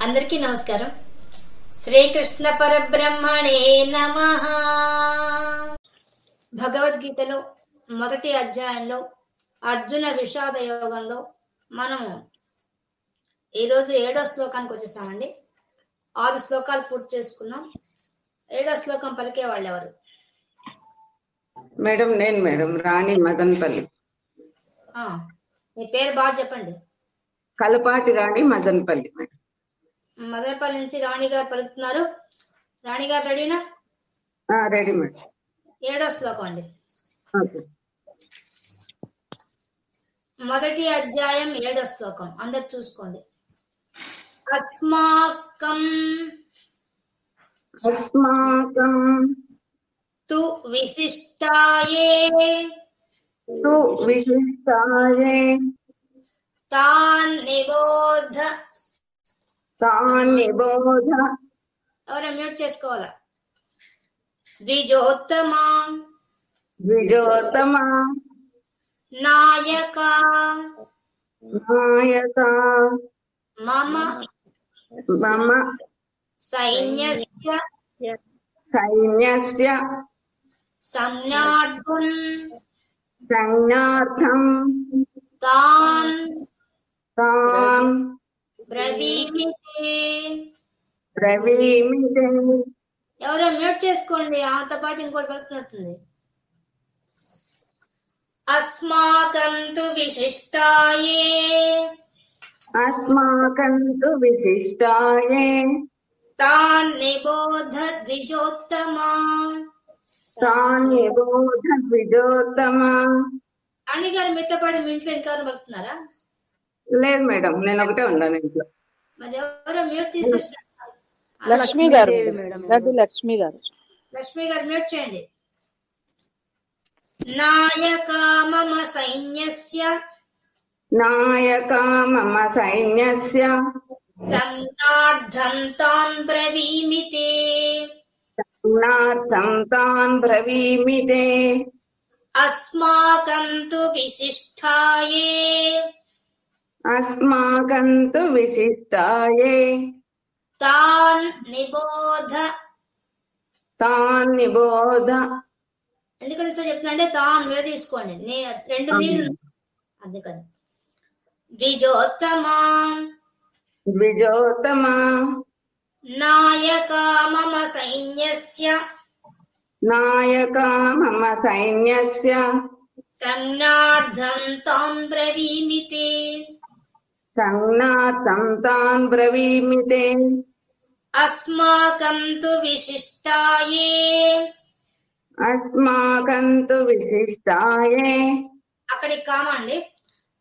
అందరికీ నమస్కారం. శ్రీకృష్ణ పరబ్రహ్మణే నమః. భగవద్గీతలో మొదటి అధ్యాయంలో అర్జున విషాద యోగంలో మనము ఈరోజు 7వ శ్లోకానికి వచ్చేసామండి. 6 శ్లోకాలు పూర్తి చేసుకున్నాం. 7వ శ్లోకం పలికే వాళ్ళు ఎవరు? మేడం నేను మేడం రాణి మదన్పల్లి. మీ పేరు బాగా చెప్పండి. కలపాటి రాణి మదన్పల్లి. మదనపల్లి నుంచి రాణి గారు పలుకుతున్నారు. రాణి గారు రెడీనా? Ready madam. 7వ శ్లోకం అండి. మొదటి అధ్యాయం 7వ శ్లోకం అందరు చూసుకోండి. అస్మాకం తు విశిష్టాయే తాన్ నిబోధ. ఎవరో మ్యూట్ చేసుకోవాలా? ద్విజోత్తమా నాయక మమ సైన్యస్య సంజ్ఞార్థం తాన్ బ్రవీమితే. ఎవరో మ్యూట్ చేసుకోండి, ఆతో పాటు ఇంకోటి పలుకుతున్నట్టుంది. అస్మాకం తు విశిష్టాయే తాన్ నిబోధ ద్విజోత్తమా. రాణి గారు మీతో పాటు మీ ఇంట్లో ఇంకెవరు పలుకుతున్నారా? లేదు మేడం, నేను ఒకటే ఉన్నాను ఇంట్లో. మరి ఎవరో మ్యూట్ చేసేసారు. లక్ష్మి గారు మ్యూట్ చేయండి. నాయక మమ సైన్యస్య సంజ్ఞార్థం తాన్ బ్రవీమితే. అస్మాకం తు విశిష్టాయే తాన్ నిబోధ. ఎందుకని సార్ చెప్తున్నా అంటే తాన్ మీద తీసుకోండి, రెండు నీళ్ళు అందుకని. ద్విజోత్తమా నాయక మమ సైన్యస్య సంజ్ఞార్థం తాన్ బ్రవీమితే. అస్మాకం తు విశిష్టాయే అక్కడికి కామండి.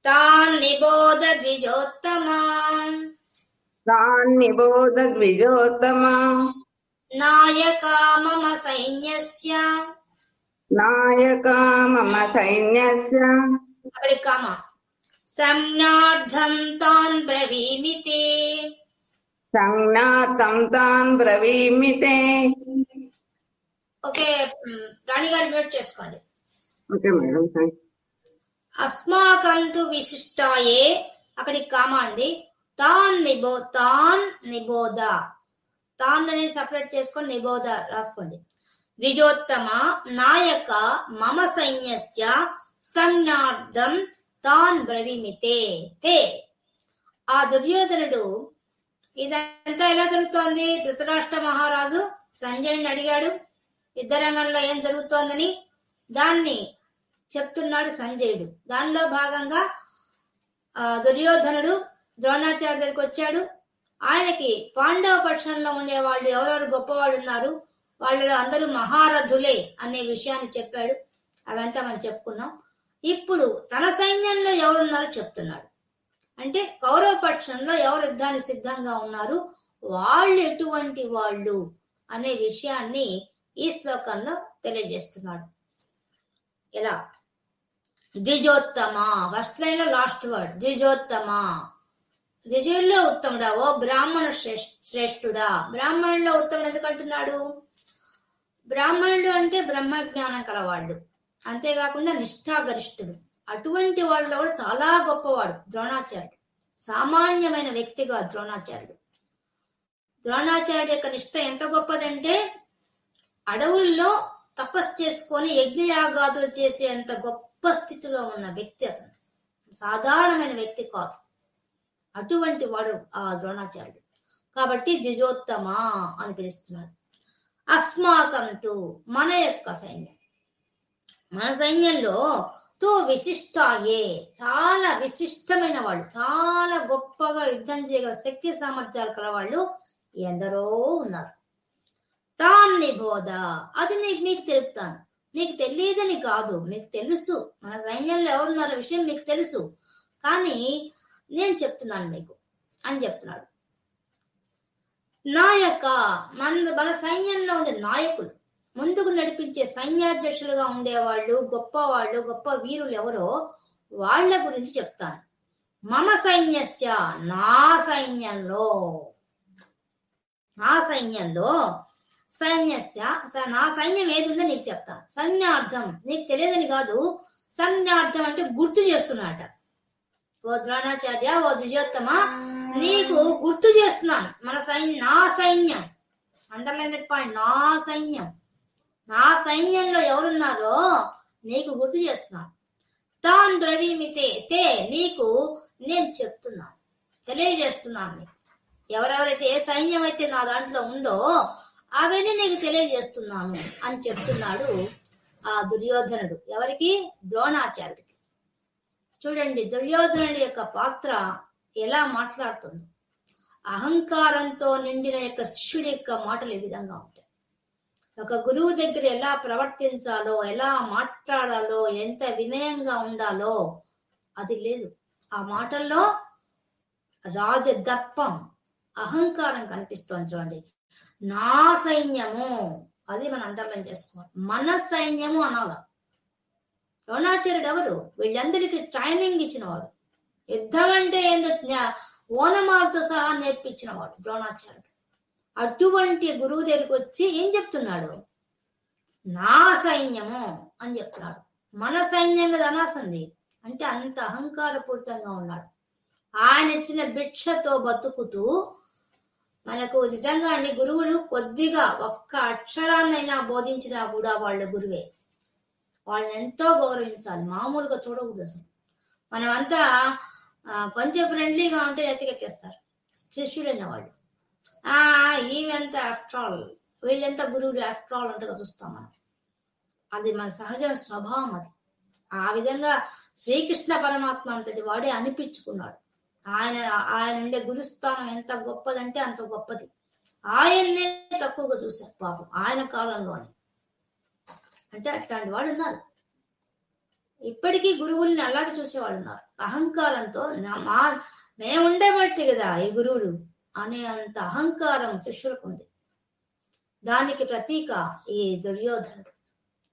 తాన్ నిబోధ ద్విజోత్తమా నాయక మమ సైన్యస్య అక్కడికి కామా. సంజ్ఞార్థం తాన్ బ్రవీమితే. ఓకే, రాణి గారు మ్యూట్ చేసుకోండి. అస్మాకం తు విశిష్టాయే అక్కడికి కామా అండి. తాన్ నిబోధ తాన్ అనేది సపరేట్ చేసుకొని నిబోధ రాసుకోండి. ద్విజోత్తమ నాయక మమ సైన్యస్య సంజ్ఞార్థం తాన్ బ్రవీమితే. ఆ దుర్యోధనుడు ఇదంతా ఎలా జరుగుతోంది? ధృతరాష్ట్ర మహారాజు సంజయుని అడిగాడు యుద్ధరంగంలో ఏం జరుగుతోందని. దాన్ని చెప్తున్నాడు సంజయుడు. దానిలో భాగంగా దుర్యోధనుడు ద్రోణాచార్య దగ్గరికి వచ్చాడు. ఆయనకి పాండవ పక్షంలో ఉండే వాళ్ళు ఎవరెవరు గొప్పవాళ్ళు ఉన్నారు, వాళ్ళలో అందరూ మహారథులే అనే విషయాన్ని చెప్పాడు. అవంతా మనం చెప్పుకున్నాం. ఇప్పుడు తన సైన్యంలో ఎవరున్నారో చెప్తున్నాడు. అంటే కౌరవ పక్షంలో ఎవరు యుద్ధానికి సిద్ధంగా ఉన్నారు, వాళ్ళు ఎటువంటి వాళ్ళు అనే విషయాన్ని ఈ శ్లోకంలో తెలియజేస్తున్నాడు. ఎలా? ద్విజోత్తమ ఫస్ట్ లైన్ లో లాస్ట్ వర్డ్ ద్విజోత్తమ. ద్విజుల్లో ఉత్తముడా, ఓ బ్రాహ్మణ శ్రేష్ఠుడా. బ్రాహ్మణుల్లో ఉత్తముడు ఎందుకంటున్నాడు? బ్రాహ్మణులు అంటే బ్రహ్మ జ్ఞానం కలవాళ్ళు, అంతేకాకుండా నిష్ఠాగరిష్ఠుడు. అటువంటి వాళ్ళలో కూడా చాలా గొప్పవాడు ద్రోణాచార్యుడు. సామాన్యమైన వ్యక్తిగా ద్రోణాచార్యుడు. ద్రోణాచార్యుడి యొక్క నిష్ట ఎంత గొప్పదంటే అడవుల్లో తపస్సు చేసుకొని యజ్ఞయాగాదులు చేసేంత గొప్ప స్థితిలో ఉన్న వ్యక్తి అతను. సాధారణమైన వ్యక్తి కాదు. అటువంటి వాడు ఆ ద్రోణాచార్యుడు. కాబట్టి ద్విజోత్తమ అని పిలుస్తున్నాడు. అస్మాకంతు మన యొక్క సైన్యం, మన సైన్యంలో తో విశిష్టాయే చాలా విశిష్టమైన వాళ్ళు, చాలా గొప్పగా యుద్ధం చేయగల శక్తి సామర్థ్యాలు కల వాళ్ళు ఎందరో ఉన్నారు. తాన్ని బోధ అది మీకు తెలుపుతాను. నీకు తెలియదని కాదు, మీకు తెలుసు మన సైన్యంలో ఎవరున్నారో విషయం మీకు తెలుసు, కానీ నేను చెప్తున్నాను మీకు అని చెప్తున్నాడు. నాయక మన సైన్యంలో ఉండే నాయకులు, ముందుకు నడిపించే సైన్యాధ్యక్షులుగా ఉండేవాళ్ళు, గొప్ప వీరులు ఎవరో వాళ్ళ గురించి చెప్తాను. మమ సైన్యస్య నా సైన్యంలో నా సైన్యం ఏది ఉందో నీకు చెప్తాను. సైన్యార్థం నీకు తెలియదని కాదు, సైన్యార్థం అంటే గుర్తు చేస్తున్నట. ఓ ద్రోణాచార్య, ఓ ద్విజోత్తమ, నీకు గుర్తు చేస్తున్నాను నా సైన్యం, అండర్లైన్ పాయింట్, నా సైన్యంలో ఎవరున్నారో నీకు గుర్తు చేస్తున్నాను. తాన్ ద్రవీమితే నీకు నేను చెప్తున్నాను, తెలియజేస్తున్నాను. నీకు ఎవరెవరైతే ఏ సైన్యం అయితే నా దాంట్లో ఉందో అవన్నీ నీకు తెలియజేస్తున్నాను అని చెప్తున్నాడు ఆ దుర్యోధనుడు. ఎవరికి? ద్రోణాచార్యుడికి. చూడండి దుర్యోధనుడి యొక్క పాత్ర ఎలా మాట్లాడుతుంది. అహంకారంతో నిండిన యొక్క శిష్యుడి యొక్క మాటలు ఈ విధంగా ఉంటాయి. ఒక గురువు దగ్గర ఎలా ప్రవర్తించాలో, ఎలా మాట్లాడాలో, ఎంత వినయంగా ఉండాలో అది లేదు. ఆ మాటల్లో రాజదర్పం, అహంకారం కనిపిస్తోంది. చూడండి, నా సైన్యము, అది మనం అండర్లైన్ చేసుకోవాలి. మన సైన్యము అనాల. ద్రోణాచార్యుడు ఎవరు? వీళ్ళందరికీ ట్రైనింగ్ ఇచ్చినవాడు, యుద్ధం అంటే ఏందో ఓనమాలతో సహా నేర్పించినవాడు ద్రోణాచార్యుడు. అటువంటి గురువు దగ్గరికి వచ్చి ఏం చెప్తున్నాడు? నా సైన్యము అని చెప్తున్నాడు. మన సైన్యం కదా అనాసంది అంటే అంత అహంకారపూరితంగా ఉన్నాడు. ఆయన ఇచ్చిన భిక్షతో బతుకుతూ, మనకు నిజంగా అన్ని గురువులు కొద్దిగా ఒక్క అక్షరాన్నైనా బోధించినా కూడా వాళ్ళ గురువే. వాళ్ళని ఎంతో గౌరవించాలి, మామూలుగా చూడకూడదు. అసలు మనమంతా కొంచెం ఫ్రెండ్లీగా ఉంటే ఎత్తికెక్కేస్తారు శిష్యుడైన వాళ్ళు. ఈమెంత ఆఫ్టర్ ఆల్, వీళ్ళెంత గురువులు ఆఫ్టర్ ఆల్ అంటగా చూస్తాం మనం. అది మన సహజ స్వభావం. అది ఆ విధంగా శ్రీకృష్ణ పరమాత్మ అంతటి వాడే అనిపించుకున్నాడు. ఆయన ఉండే గురుస్థానం ఎంత గొప్పదంటే అంత గొప్పది. ఆయన్నే తక్కువగా చూశారు పాపం ఆయన కాలంలోనే. అంటే అట్లాంటి వాళ్ళు ఉన్నారు. ఇప్పటికీ గురువుల్ని అలాగే చూసేవాళ్ళు ఉన్నారు. అహంకారంతో మేముండే బట్టి కదా ఈ గురువులు అనే అంత అహంకారం శిష్యులకు ఉంది. దానికి ప్రతీక ఈ దుర్యోధనుడు.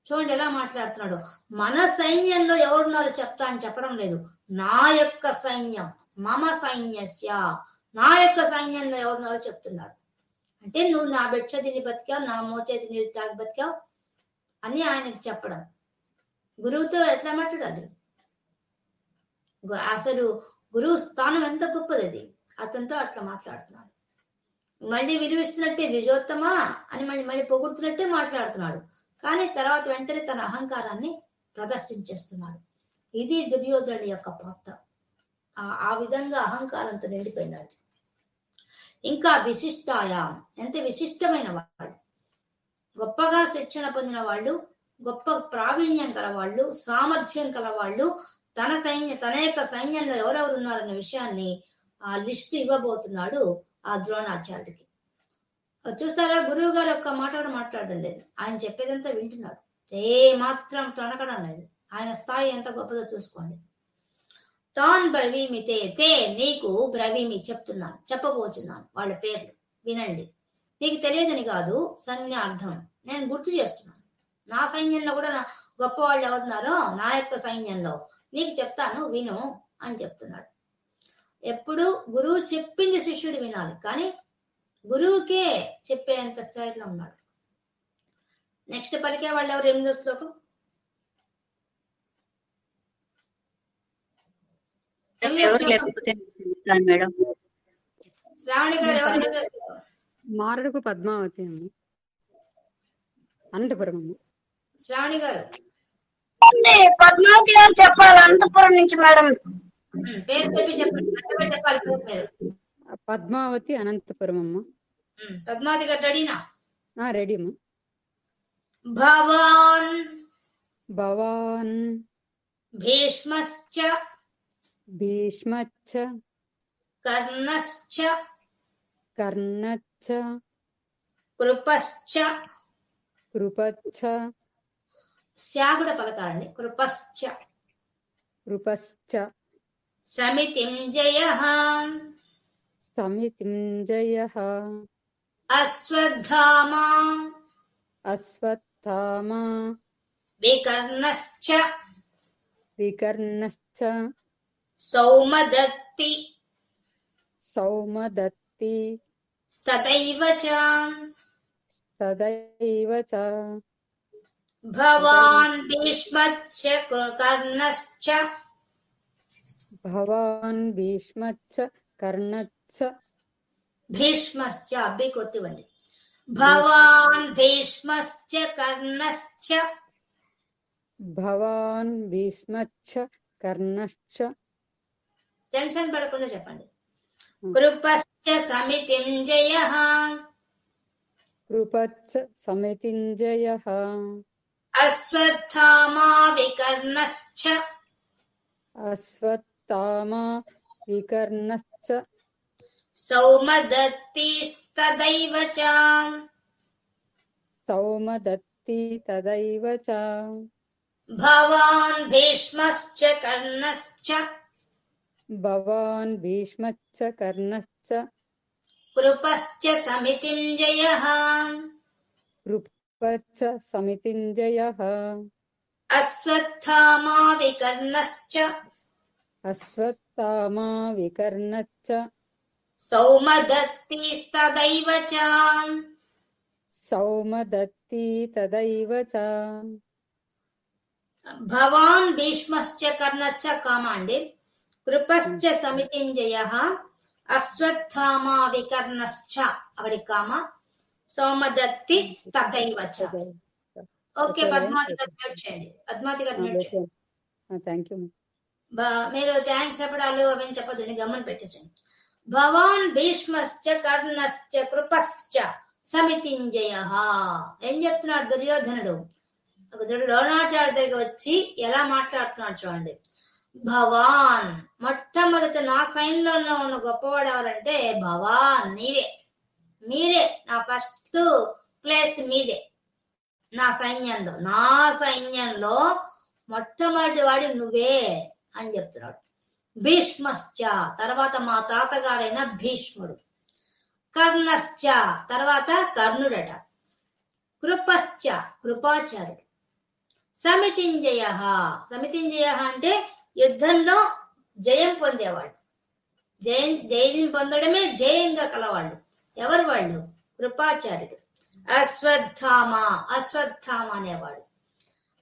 చూడండి ఎలా మాట్లాడుతున్నాడు. మన సైన్యంలో ఎవరున్నారో చెప్తా అని చెప్పడం లేదు. నా యొక్క సైన్యం, మమ సైన్యస్య, నా యొక్క సైన్యంలో ఎవరున్నారో చెప్తున్నాడు. అంటే నువ్వు నా భిక్ష తిని బతికావు, నా మోచేతి నీళ్ళు తాగి బతికావు అని ఆయనకి చెప్పడం. గురువుతో ఎట్లా మాట్లాడాలి? అసలు గురువు స్థానం ఎంత గొప్పది. అది అతనితో అట్లా మాట్లాడుతున్నాడు. మళ్ళీ విలువిస్తున్నట్టే ద్విజోత్తమా అని మళ్ళీ పొగుడుతున్నట్టే మాట్లాడుతున్నాడు. కానీ తర్వాత వెంటనే తన అహంకారాన్ని ప్రదర్శించేస్తున్నాడు. ఇది దుర్యోధనుడి యొక్క పాత్ర. ఆ విధంగా అహంకారంతో నిండిపోయినాడు. ఇంకా విశిష్టాయాం, ఎంత విశిష్టమైన వాళ్ళు, గొప్పగా శిక్షణ పొందిన వాళ్ళు, గొప్ప ప్రావీణ్యం కలవాళ్ళు, సామర్థ్యం కలవాళ్ళు, తన యొక్క సైన్యంలో ఎవరెవరు ఉన్నారన్న విషయాన్ని ఆ లిస్ట్ ఇవ్వబోతున్నాడు ఆ ద్రోణాచార్యుడికి. చూసారా, గురువు గారు ఒక్క మాట కూడా మాట్లాడడం లేదు. ఆయన చెప్పేదంతా వింటున్నాడు, ఏ మాత్రం తొణకడం లేదు. ఆయన స్థాయి ఎంత గొప్పదో చూసుకోండి. తాన్ బ్రవీమితే, నీకు బ్రవీమి చెప్తున్నాను, చెప్పబోతున్నాను వాళ్ళ పేర్లు వినండి. మీకు తెలియదని కాదు, సంజ్ఞార్థం నేను గుర్తు చేస్తున్నాను. నా సైన్యంలో కూడా గొప్ప వాళ్ళు ఎవరున్నారో నా యొక్క సైన్యంలో నీకు చెప్తాను, విను అని చెప్తున్నాడు. ఎప్పుడు గురువు చెప్పింది శిష్యుడు వినాలి, కానీ గురువుకే చెప్పేంత స్థాయిలో ఉన్నాడు. నెక్స్ట్ పలికే వాళ్ళు ఎవరు? 8వ శ్లోకం. శ్రావణి గారు ఎవరు? మారడుకు పద్మావతి అమ్మ, అనంతపురం అమ్మ. శ్రావణి గారు పద్మావతి గారు చెప్పాలి, అనంతపురం నుంచి మేడం. పేరు చెప్పి చెప్పండి, పెద్దగా చెప్పాలి పేరు మీరు. పద్మావతి అనంతపురం అమ్మ. పద్మావతి గారు రెడీనా? రెడీ అమ్మ. భవాన్ భవాన్ భీష్మశ్చ భీష్మచ్చ కర్ణశ్చ కర్ణచ్చ కృపశ్చ, కృపచ్చ శా కూడా పలకాలండి, కృపశ్చ కృపశ్చ సమితింజయః సమితింజయః అశ్వత్థామా అశ్వత్థామా వికర్ణశ్చ వికర్ణశ్చ సౌమదత్తి సౌమదత్తి తథైవ చ తదైవ చ భవాన్ భీష్మశ్చ కర్ణశ్చ భవాన్ భీష్మచ్చ కర్ణచ్చ భీష్మశ్చ అబ్బికి ఒత్తివ్వండి. భవాన్ భీష్మశ్చ కర్ణశ్చ భవాన్ భీష్మచ్చ కర్ణశ్చ టెన్షన్ పడకుండా చెప్పండి. కృపశ్చ సమితింజయః కృపచ్చ సమితింజయః అశ్వత్థామా వికర్ణశ్చ అశ్వత్థామా వికర్ణశ్చ సౌమదత్తిస్తదైవ చ సౌమదత్తి తదైవ చ భవాన్ భీష్మశ్చ కర్ణశ్చ భవాన్ భీష్మచ్చ కర్ణశ్చ కృపశ్చ సమితింజయః కృపచ్చ సమితింజయః అశ్వత్థామా వికర్ణశ్చ అశ్వత్థామా వికర్ణచ్చ సౌమదత్తిస్తదైవ చ సౌమదత్తి తదైవ చ భవాన్ భీష్మశ్చ కర్ణశ్చ కామాండి, కృపశ్చ సమితింజయః అశ్వత్థామా వికర్ణశ్చ అవడి కామ, సౌమదత్తి తథైవ చ. ఓకే, పద్మావతి గారు మ్యూట్ చేయండి. పద్మావతి గారు మ్యూట్ చేయండి. Thank you. మీరు థ్యాంక్స్ చెప్పడాలు అవేం చెప్పదు, గమనం పెట్టేసండి. భవాన్ భీష్మశ్చ కర్ణశ్చ కృపశ్చ సమితింజయః. ఏం చెప్తున్నాడు దుర్యోధనుడు? ద్రోణాచార్య దగ్గరికి వచ్చి ఎలా మాట్లాడుతున్నాడు చూడండి. భవాన్, మొట్టమొదట నా సైన్యంలో ఉన్న గొప్పవాడు ఎవరంటే భవాన్, నీవే, మీరే నా ఫస్ట్ ప్లేస్ మీదే. నా సైన్యంలో మొట్టమొదటి వాడి నువ్వే అని చెప్తున్నాడు. భీష్మశ్చ, తర్వాత మా తాతగారైన భీష్ముడు. కర్ణశ్చ, తర్వాత కర్ణుడట. కృపశ్చ, కృపాచార్యుడు. సమితింజయః, సమితింజయః అంటే యుద్ధంలో జయం పొందేవాళ్ళు. జయం పొందడమే జయంగా కలవాళ్ళు. ఎవరు వాళ్ళు? కృపాచార్యుడు. అశ్వత్థామ, అశ్వత్థామ అనేవాడు.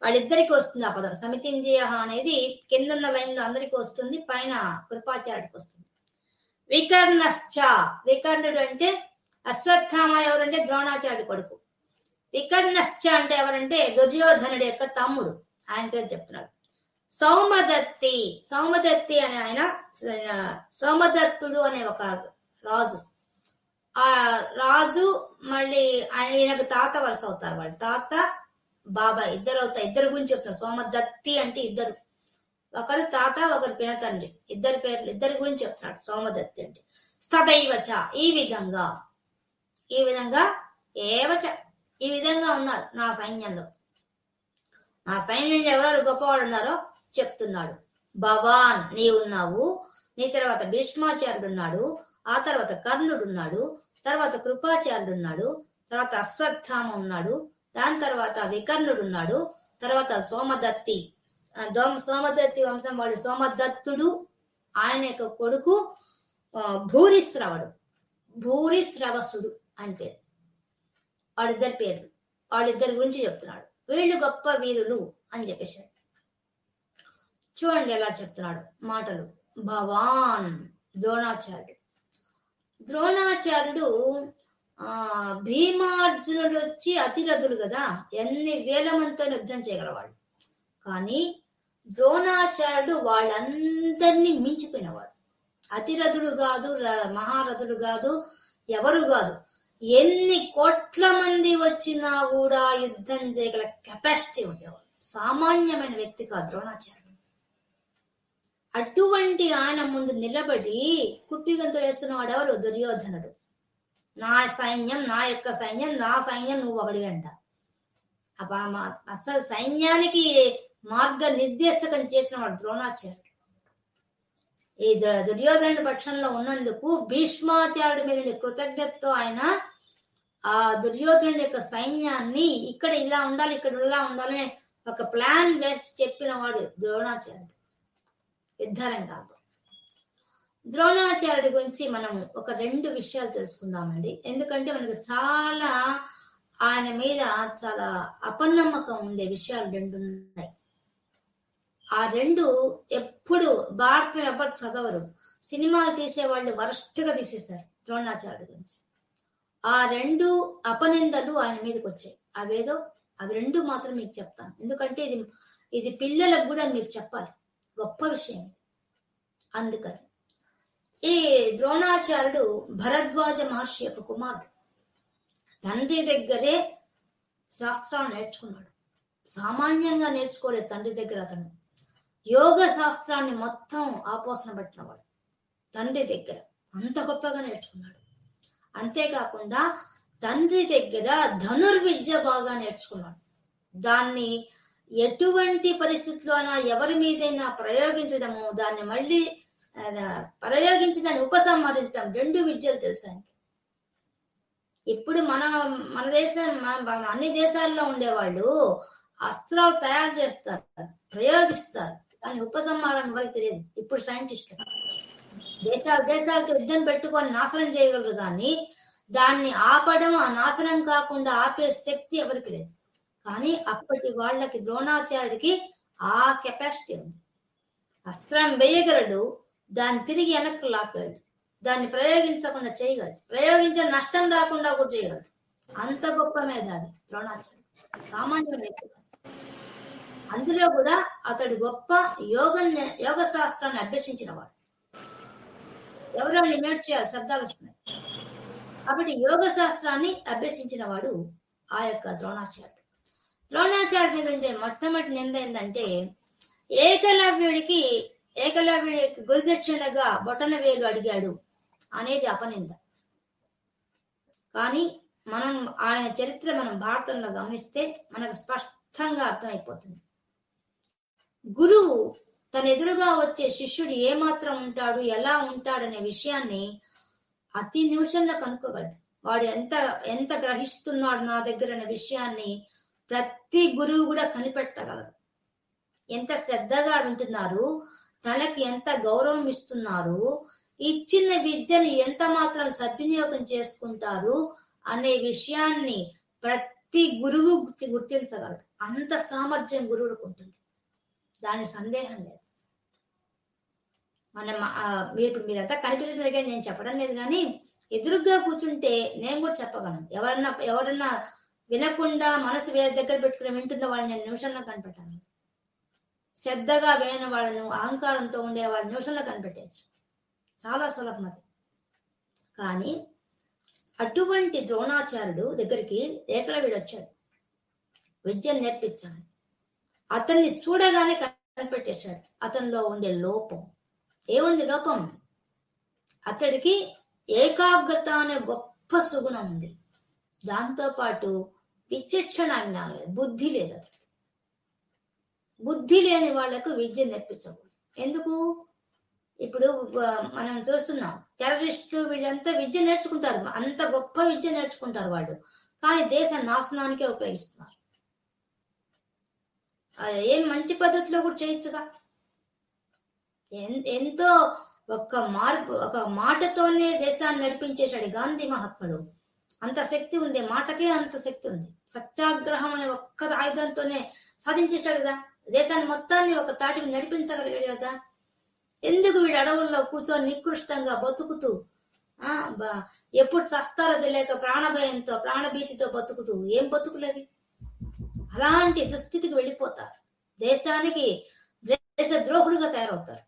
వాళ్ళిద్దరికి వస్తుంది ఆ పదం. సమితింజయః అనేది కిందన్న లైన్ లో అందరికి వస్తుంది, పైన కృపాచార్యుడికి వస్తుంది. వికర్ణశ్చ, వికర్ణుడు అంటే అశ్వత్థామ ఎవరంటే ద్రోణాచార్యుడి కొడుకు. వికర్ణశ్చ అంటే ఎవరంటే దుర్యోధనుడి యొక్క తమ్ముడు, ఆయన పేరు చెప్తున్నాడు. సౌమదత్తి, సౌమదత్తి అనే ఆయన, సోమదత్తుడు అనే ఒక రాజు. ఆ రాజు మళ్ళీ ఈయనకు తాత వరుస అవుతారు. వాళ్ళు తాత బాబాయ్ ఇద్దరు అవుతారు. ఇద్దరు గురించి చెప్తున్నారు. సోమదత్తి అంటే ఇద్దరు, ఒకరు తాత ఒకరు పినతండ్రి, ఇద్దరు పేర్లు, ఇద్దరి గురించి చెప్తున్నాడు. సోమదత్తి అంటే స్తదైవచ, ఈ విధంగా ఏవచ, ఈ విధంగా ఉన్నారు నా సైన్యంలో. నా సైన్యంలో ఎవరెవరు గొప్పవాడు ఉన్నారో చెప్తున్నాడు. భవాన్, నీ ఉన్నావు, నీ తర్వాత భీష్మాచార్యుడు ఉన్నాడు, ఆ తర్వాత కర్ణుడు ఉన్నాడు, తర్వాత కృపాచార్యుడు ఉన్నాడు, తర్వాత అశ్వత్థామ ఉన్నాడు, దాని తర్వాత వికర్ణుడు ఉన్నాడు, తర్వాత సోమదత్తి వంశం వాడు సోమదత్తుడు, ఆయన యొక్క కొడుకు భూరిశ్రవుడు, భూరిశ్రవసుడు అని పేరు. వాళ్ళిద్దరి పేర్లు, వాళ్ళిద్దరి గురించి చెప్తున్నాడు. వీళ్ళు గొప్ప వీరులు అని చెప్పేశాడు. చూడండి ఎలా చెప్తున్నాడు మాటలు. భవాన్, ద్రోణాచార్యుడు. ద్రోణాచార్యుడు భీమార్జునుడు వచ్చి అతిరథులు కదా, ఎన్ని వేల మందితో యుద్ధం చేయగలవాడు. కానీ ద్రోణాచార్యుడు వాళ్ళందరినీ మించిపోయినవాడు. అతిరథుడు కాదు, మహారథుడు కాదు, ఎవరు కాదు. ఎన్ని కోట్ల మంది వచ్చినా కూడా యుద్ధం చేయగల కెపాసిటీ ఉండేవాడు. సామాన్యమైన వ్యక్తి కాదు ద్రోణాచార్యుడు. అటువంటి ఆయన ముందు నిలబడి కుప్పిగంతులు వేస్తున్నవాడు ఎవరు? దుర్యోధనుడు. నా సైన్యం, నా యొక్క సైన్యం, నా సైన్యం నువ్వు ఒకడివి అంట. అసలు సైన్యానికి మార్గ నిర్దేశకం చేసిన వాడు ద్రోణాచార్యుడు. ఈ దుర్యోధనుడి పక్షంలో ఉన్నందుకు భీష్మాచార్యుడి మీద కృతజ్ఞతతో ఆయన ఆ దుర్యోధనుడి యొక్క సైన్యాన్ని ఇక్కడ ఇలా ఉండాలి, ఇక్కడ ఇలా ఉండాలని ఒక ప్లాన్ వేసి చెప్పిన వాడు ద్రోణాచార్యుడు యుద్ధరంగంలో. ద్రోణాచార్యుడి గురించి మనం ఒక 2 విషయాలు తెలుసుకుందామండి. ఎందుకంటే మనకు చాలా ఆయన మీద చాలా అపనమ్మకం ఉండే విషయాలు 2 ఉన్నాయి. ఆ 2 ఎప్పుడు భారతం ఎవరు చదవరు. సినిమాలు తీసేవాళ్ళు వరస్ట్గా తీసేశారు ద్రోణాచార్యుడి గురించి. ఆ 2 అపనిందలు ఆయన మీదకి వచ్చాయి. అవి 2 మాత్రం మీకు చెప్తాను. ఎందుకంటే ఇది పిల్లలకు కూడా మీరు చెప్పాలి, గొప్ప విషయం. అందుకని ఈ ద్రోణాచార్యుడు భరద్వాజ మహర్షి యొక్క కుమారుడు. తండ్రి దగ్గరే శాస్త్రాలు నేర్చుకున్నాడు. సామాన్యంగా నేర్చుకోలేదు తండ్రి దగ్గర. అతను యోగ శాస్త్రాన్ని మొత్తం ఆపోసన పట్టినవాడు తండ్రి దగ్గర. అంత గొప్పగా నేర్చుకున్నాడు. అంతేకాకుండా తండ్రి దగ్గర ధనుర్విద్య బాగా నేర్చుకున్నాడు. దాన్ని ఎటువంటి పరిస్థితుల్లోనా ఎవరి మీదైనా ప్రయోగించడము, దాన్ని మళ్ళీ ప్రయోగించి దాన్ని ఉపసంహరించడం, 2 విద్యలు తెలుసు ఆయనకి. ఇప్పుడు మన దేశం, అన్ని దేశాల్లో ఉండేవాళ్ళు అస్త్రాలు తయారు చేస్తారు, ప్రయోగిస్తారు, కానీ ఉపసంహారం ఎవరికి తెలియదు. ఇప్పుడు సైంటిస్టులు దేశాలతో యుద్ధం పెట్టుకొని నాశనం చేయగలరు, కానీ దాన్ని ఆపడం, ఆ నాశనం కాకుండా ఆపే శక్తి ఎవరికి లేదు. కానీ అప్పటి వాళ్ళకి ద్రోణాచార్యుడికి ఆ కెపాసిటీ ఉంది. అస్త్రం వేయగలడు, దాన్ని తిరిగి వెనక్కి లాక్కగలడు, దాన్ని ప్రయోగించకుండా చేయగలడు, ప్రయోగించిన నష్టం రాకుండా కూడా చేయగలడు. అంత గొప్ప మేధావి ద్రోణాచార్యుడు, సామాన్య వ్యక్తి. అందులో కూడా అతడు గొప్ప యోగ శాస్త్రాన్ని అభ్యసించిన వాడు. ఎవరో మ్యూట్ చేయాలి, శబ్దాలు వస్తున్నాయి. కాబట్టి యోగ శాస్త్రాన్ని అభ్యసించిన వాడు ఆ యొక్క ద్రోణాచార్యుడు. ద్రోణాచార్యుడి మీద ఉండే మొట్టమొదటి నింద ఏంటంటే ఏకలవ్యుడికి గురుదక్షిణగా బొటన వేలు అడిగాడు అనేది అపనింద. కానీ మనం ఆయన చరిత్ర మనం భారతంలో గమనిస్తే మనకు స్పష్టంగా అర్థమైపోతుంది. గురువు తన ఎదురుగా వచ్చే శిష్యుడు ఏమాత్రం ఉంటాడు, ఎలా ఉంటాడనే విషయాన్ని అతి నిమిషంలో కనుక్కోగలడు. వాడు ఎంత గ్రహిస్తున్నాడు నా దగ్గర అనే విషయాన్ని ప్రతి గురువు కూడా కనిపెట్టగలడు. ఎంత శ్రద్ధగా వింటున్నారు, తనకి ఎంత గౌరవం ఇస్తున్నారు, ఇచ్చిన విద్యను ఎంత మాత్రం సద్వినియోగం చేసుకుంటారు అనే విషయాన్ని ప్రతి గురువు గుర్తించగలడు. అంత సామర్థ్యం గురువులకు ఉంటుంది, దాని సందేహం లేదు. మీరంతా కనిపించడం దగ్గర నేను చెప్పడం లేదు, కానీ ఎదురుగ్గా కూర్చుంటే నేను కూడా చెప్పగలను. ఎవరన్నా వినకుండా మనసు వేరే దగ్గర పెట్టుకుని వింటున్న వాళ్ళని నేను నిమిషంలో కనిపెట్టాను. శ్రద్ధగా విన వాళ్ళను, అహంకారంతో ఉండే వాళ్ళని నిమిషంలో కనిపెట్టచ్చు. చాలా సులభం అది. కానీ అటువంటి ద్రోణాచార్యుడు దగ్గరికి ఏకలవ్యుడు వచ్చాడు విద్యను నేర్పించాలి. అతన్ని చూడగానే కనిపెట్టేశాడు అతనిలో ఉండే లోపం. ఏముంది లోపం? అతడికి ఏకాగ్రత అనే గొప్ప సుగుణం ఉంది. దాంతో పాటు విచక్షణ జ్ఞానం లేదు, బుద్ధి లేదు. అతడు బుద్ధి లేని వాళ్లకు విద్య నేర్పించకూడదు. ఎందుకు? ఇప్పుడు మనం చూస్తున్నాం, టెర్రరిస్టులు వీళ్ళంతా విద్య నేర్చుకుంటారు, అంత గొప్ప విద్య నేర్చుకుంటారు వాళ్ళు, కానీ దేశ నాశనానికే ఉపయోగిస్తున్నారు. ఏం మంచి పద్ధతిలో కూడా చేయొచ్చుగా. ఎంతో ఒక మాటతోనే దేశాన్ని నడిపించేశాడు గాంధీ మహాత్ముడు. అంత శక్తి ఉంది, మాటకే అంత శక్తి ఉంది. సత్యాగ్రహం అనే ఒక్క ఆయుధంతోనే సాధించేశాడు కదా, దేశాన్ని మొత్తాన్ని ఒక తాటిని నడిపించగలిగాడు కదా. ఎందుకు వీడు అడవుల్లో కూర్చొని నికృష్టంగా బతుకుతూ ఎప్పుడు చస్తారో తెలియక ప్రాణభయంతో ప్రాణభీతితో బతుకుతూ ఏం బతుకులేవి, అలాంటి దుస్థితికి వెళ్ళిపోతారు. దేశానికి దేశ ద్రోహులుగా తయారవుతారు.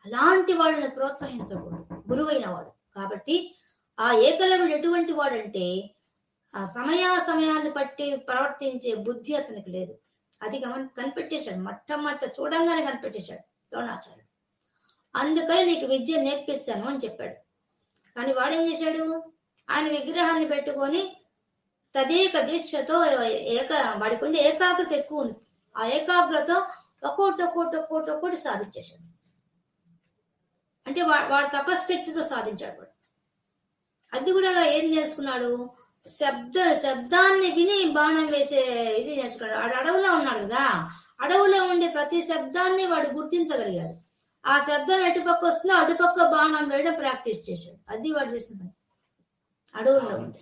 అలాంటి వాళ్ళని ప్రోత్సహించకూడదు గురువైన వాడు. కాబట్టి ఆ ఏకలవ్యుడు ఎటువంటి వాడంటే ఆ సమయాన్ని బట్టి ప్రవర్తించే బుద్ధి అతనికి లేదు. అది కనిపెట్టేశాడు, మొట్టమొదట చూడంగానే కనిపెట్టేశాడు ద్రోణాచార్యుడు. అందుకని నీకు విద్య నేర్పించాను అని చెప్పాడు. కానీ వాడేం చేశాడు, ఆయన విగ్రహాన్ని పెట్టుకొని తదేక దీక్షతో వాడికి ఉండే ఏకాగ్రత ఎక్కువ ఉంది. ఆ ఏకాగ్రత ఒక్కోటి సాధించేశాడు. అంటే వాడు తపశ్శక్తితో సాధించాడు వాడు. అది కూడా ఏం నేర్చుకున్నాడు, శబ్దాన్ని విని బాణం వేసే ఇది నేర్చుకున్నాడు. వాడు అడవులో ఉన్నాడు కదా, అడవులో ఉండే ప్రతి శబ్దాన్ని వాడు గుర్తించగలిగాడు. ఆ శబ్దం ఎటుపక్క వస్తుందో అటుపక్క బాణం వేయడం ప్రాక్టీస్ చేశాడు. అది వాడు చేసిన పని. అడవుల్లో ఉండే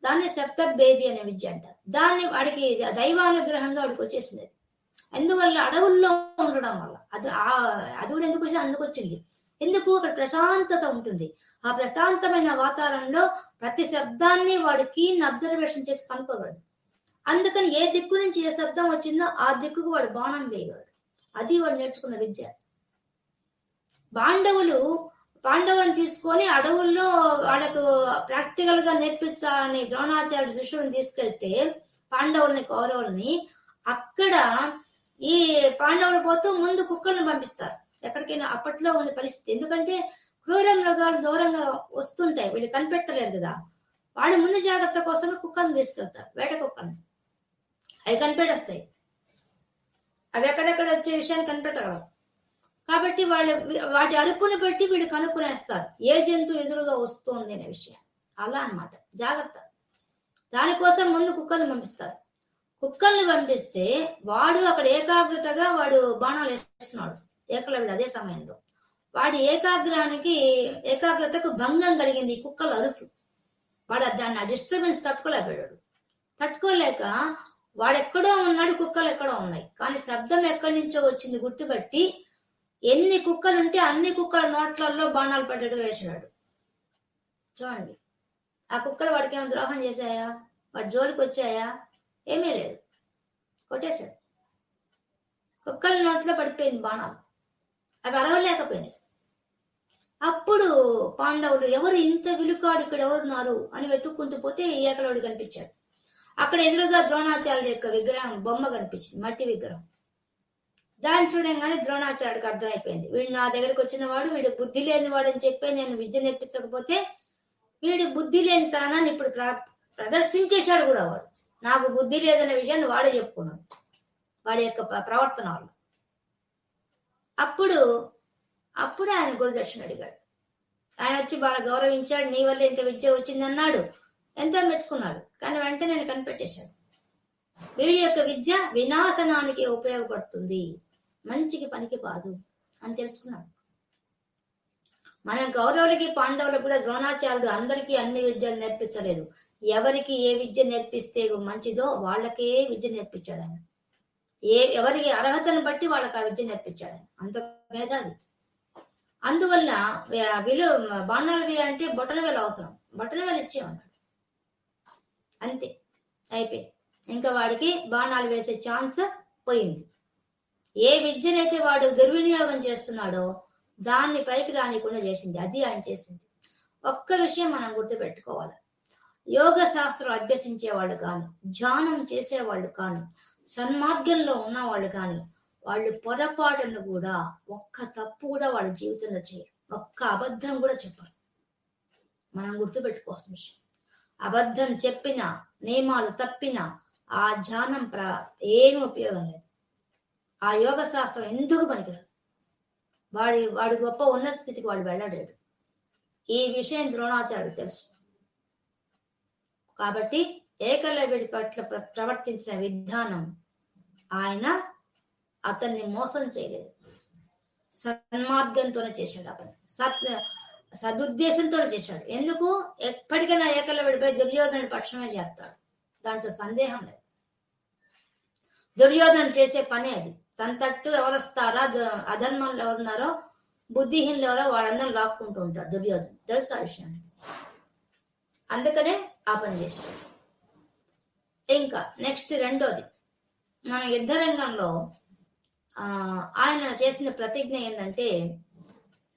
దాన్ని శబ్ద భేది అనే విద్య అంటారు. దాన్ని వాడికి దైవానుగ్రహంగా వాడికి వచ్చేసింది. ఎందువల్ల అడవుల్లో ఉండడం వల్ల. అది కూడా ఎందుకు వచ్చింది, అందుకు వచ్చింది. ఎందుకు, అక్కడ ప్రశాంతత ఉంటుంది. ఆ ప్రశాంతమైన వాతావరణంలో ప్రతి శబ్దాన్ని వాడు కీన్ అబ్జర్వేషన్ చేసి కనుక్కోగలడు. అందుకని ఏ దిక్కు నుంచి ఏ శబ్దం వచ్చిందో ఆ దిక్కుకు వాడు బాణం వేయగలడు. అది వాడు నేర్చుకున్న విద్య. పాండవుని తీసుకొని అడవుల్లో వాళ్ళకు ప్రాక్టికల్ గా నేర్పించాలని ద్రోణాచార్య శిష్యులను తీసుకెళ్తే పాండవుల్ని కౌరవుల్ని, అక్కడ ఈ పాండవులు పోతూ ముందు కుక్కలను పంపిస్తారు ఎక్కడికైనా. అప్పట్లో ఉన్న పరిస్థితి, ఎందుకంటే క్రూర మృగాలు దూరంగా వస్తుంటాయి, వీళ్ళు కనిపెట్టలేరు కదా. వాళ్ళు ముందు జాగ్రత్త కోసం కుక్కలను తీసుకెళ్తారు, వేట కుక్కలను. అవి కనిపెట్టేస్తాయి, అవి ఎక్కడెక్కడ వచ్చే విషయాన్ని కనిపెట్టగలరు. కాబట్టి వాటి అరుపుని బట్టి వీళ్ళు కనుక్కునేస్తారు ఏ జంతువు ఎదురుగా వస్తుంది అనే విషయం. అలా అన్నమాట, జాగ్రత్త. దానికోసం ముందు కుక్కల్ని పంపిస్తారు. కుక్కల్ని పంపిస్తే వాడు అక్కడ ఏకాగ్రతగా వాడు బాణాలు వేస్తున్నాడు ఏకలవ్యుడు. అదే సమయంలో వాడి ఏకాగ్రతకు భంగం కలిగింది ఈ కుక్కల అరుపు. వాడు దాన్ని ఆ డిస్టర్బెన్స్ తట్టుకోలేక వాడెక్కడో ఉన్నాడు, కుక్కలు ఎక్కడో ఉన్నాయి. కానీ శబ్దం ఎక్కడి నుంచో వచ్చింది గుర్తుపట్టి ఎన్ని కుక్కలుంటే అన్ని కుక్కల నోట్లలో బాణాలు పడ్డట్టుగా వేసాడు. చూడండి, ఆ కుక్కలు వాడికి ఏమైనా ద్రోహం చేశాయా, వాడి జోలికి వచ్చాయా? ఏమీ లేదు, కొట్టేశాడు. కుక్కల నోట్లో పడిపోయింది బాణాలు, అవి అరవలేకపోయినాయి. అప్పుడు పాండవులు ఎవరు ఇంత విలుకాడు, ఇక్కడ ఎవరున్నారు అని వెతుక్కుంటూ పోతే ఏకలవ్యుడు కనిపించాడు. అక్కడ ఎదురుగా ద్రోణాచార్యుడు యొక్క విగ్రహం బొమ్మ కనిపించింది, మట్టి విగ్రహం. దాన్ని చూడంగానే ద్రోణాచార్యుడికి అర్థమైపోయింది, వీడు నా దగ్గరకు వచ్చిన వాడు, వీడు బుద్ధి లేని వాడు అని చెప్పి నేను విద్య నేర్పించకపోతే వీడు బుద్ధి లేని తనాన్ని ఇప్పుడు ప్రదర్శించేశాడు కూడా. వాడు నాకు బుద్ధి లేదనే విషయాన్ని వాడే చెప్పుకున్నాడు వాడి యొక్క ప్రవర్తన వల్ల. అప్పుడు ఆయన గురుదర్శనం అడిగాడు. ఆయన వచ్చి బాగా గౌరవించాడు, నీ వల్ల ఇంత విద్య వచ్చింది అన్నాడు, ఎంతో మెచ్చుకున్నాడు. కానీ వెంటనే నేను కనిపెట్టేశాడు, వీడి యొక్క విద్య వినాశనానికి ఉపయోగపడుతుంది, మంచికి పనికి కాదు అని తెలుసుకున్నాడు. మన కౌరవులకి పాండవులకు కూడా ద్రోణాచార్యుడు అందరికీ అన్ని విద్యలు నేర్పించలేదు. ఎవరికి ఏ విద్య నేర్పిస్తే మంచిదో వాళ్ళకే విద్య నేర్పించాడు ఆయన. ఎవరికి అర్హతను బట్టి వాళ్ళకి ఆ విద్య నేర్పించాడు ఆయన, అంత మేధావి. అందువల్ల బాణాలు వేయాలంటే బొటన వేలు అవసరం, బొటన వేలు ఇచ్చేమన్నాడు. అంతే, అయిపోయింది. ఇంకా వాడికి బాణాలు వేసే ఛాన్స్ పోయింది. ఏ విద్యనైతే వాడు దుర్వినియోగం చేస్తున్నాడో దాన్ని పైకి రానికుండా చేసింది, అది ఆయన చేసింది. ఒక్క విషయం మనం గుర్తుపెట్టుకోవాలి, యోగ శాస్త్రం అభ్యసించే వాళ్ళు కానీ, ధ్యానం చేసేవాళ్ళు కానీ, సన్మార్గంలో ఉన్నవాళ్ళు కానీ, వాళ్ళు పొరపాటును కూడా, ఒక్క తప్పు కూడా వాళ్ళ జీవితంలో చేయరు, ఒక్క అబద్ధం కూడా చెప్పరు. మనం గుర్తుపెట్టుకోవాల్సిన విషయం, అబద్ధం చెప్పినా, నియమాలు తప్పినా ఆ ధ్యానం ఏమి ఉపయోగం లేదు. ఆ యోగ శాస్త్రం ఎందుకు పనికిరాదు. వాడి గొప్ప ఉన్నత స్థితికి వాడు వెళ్ళలేడు. ఈ విషయం ద్రోణాచార్యుడు తెలుసు. కాబట్టి ఏకలవ్యుడి పట్ల ప్రవర్తించిన విధానం, ఆయన అతన్ని మోసం చేయలేదు, సన్మార్గంతోనే చేశాడు. ఆ పని సదుద్దేశంతోనే చేశాడు. ఎందుకు, ఎప్పటికైనా ఏకలవ్యుడిపై దుర్యోధనుడి పక్షమే చేస్తాడు, దాంట్లో సందేహం లేదు. దుర్యోధనుడు చేసే పనే అది. తన తట్టు ఎవరు వస్తారా, అధర్మంలో ఎవరున్నారో బుద్ధిహీనులు ఎవరో వాళ్ళందరూ లాక్కుంటూ ఉంటాడు దుర్యోధను. తెలుసు ఆ విషయాన్ని. అందుకనే ఆ పని చేశాడు. ఇంకా నెక్స్ట్ రెండోది, మన యుద్ధ రంగంలో ఆయన చేసిన ప్రతిజ్ఞ ఏంటంటే,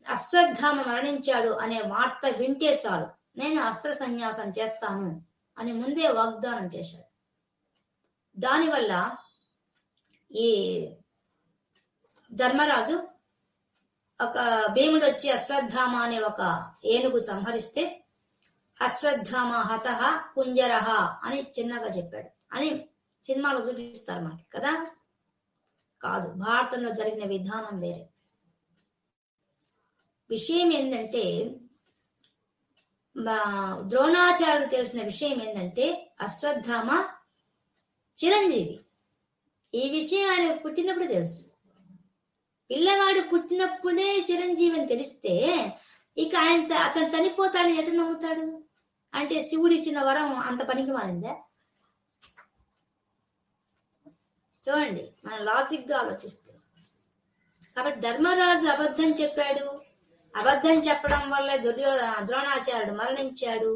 అశ్వత్థామ మరణించాడు అనే వార్త వింటే చాలు నేను అస్త్ర సన్యాసం చేస్తాను అని ముందే వాగ్దానం చేశాడు. దానివల్ల ఈ ధర్మరాజు ఒక భీముడు వచ్చి అశ్వత్థామ అనే ఒక ఏనుగు సంహరిస్తే అశ్వత్థామ హతః కుంజరః అని చిన్నగా చెప్పాడు అని సినిమాలో చూపిస్తారు మనకి కదా. కాదు, భారతంలో జరిగిన విధానం వేరే. విషయం ఏంటంటే, ద్రోణాచార్యుడు తెలిసిన విషయం ఏంటంటే అశ్వత్థామ చిరంజీవి. ఈ విషయం ఆయన పుట్టినప్పుడు తెలుసు. పిల్లవాడు పుట్టినప్పుడే చిరంజీవి అని తెలిస్తే ఇక అతను చనిపోతాడని ఎటు నమ్ముతాడు? అంటే శివుడు ఇచ్చిన వరం అంత పనికి మారిందా? చూడండి, మనం లాజిక్ గా ఆలోచిస్తే. కాబట్టి ధర్మరాజు అబద్ధం చెప్పాడు, అబద్ధం చెప్పడం వల్ల ద్రోణాచార్యుడు మరణించాడు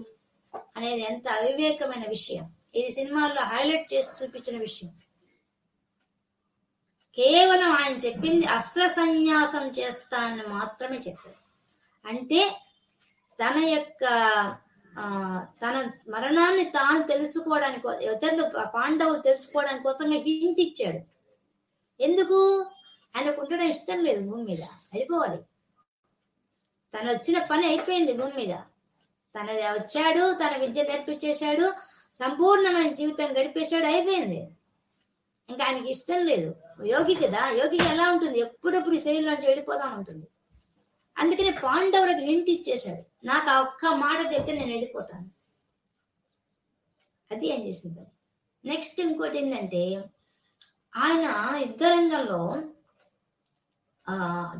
అనేది ఎంత అవివేకమైన విషయం. ఇది సినిమాల్లో హైలైట్ చేసి చూపించిన విషయం. కేవలం ఆయన చెప్పింది అస్త్ర సన్యాసం చేస్తానని మాత్రమే చెప్పాడు. అంటే తన యొక్క తన మరణాన్ని తాను తెలుసుకోవడానికి, ఇతరులు పాండవులు తెలుసుకోవడానికి కోసంగా హింట్ ఇచ్చాడు. ఎందుకు? ఆయనకు ఉండడం ఇష్టం లేదు భూమి మీద, అయిపోవాలి. తను వచ్చిన పని అయిపోయింది భూమి మీద. తన వచ్చాడు, తన విద్య నేర్పించేశాడు, సంపూర్ణమైన జీవితం గడిపేశాడు, అయిపోయింది. ఇంకా ఆయనకి ఇష్టం లేదు. యోగి కదా, యోగికి ఎలా ఉంటుంది? ఎప్పుడప్పుడు ఈ శరీరంలోంచి వెళ్ళిపోదాం ఉంటుంది. అందుకని పాండవులకు హింట్ ఇచ్చేశాడు, నాకు ఆ ఒక్క మాట చెప్తే నేను వెళ్ళిపోతాను. అది ఏం చేసింది. నెక్స్ట్ ఇంకోటి ఏంటంటే, ఆయన యుద్ధ రంగంలో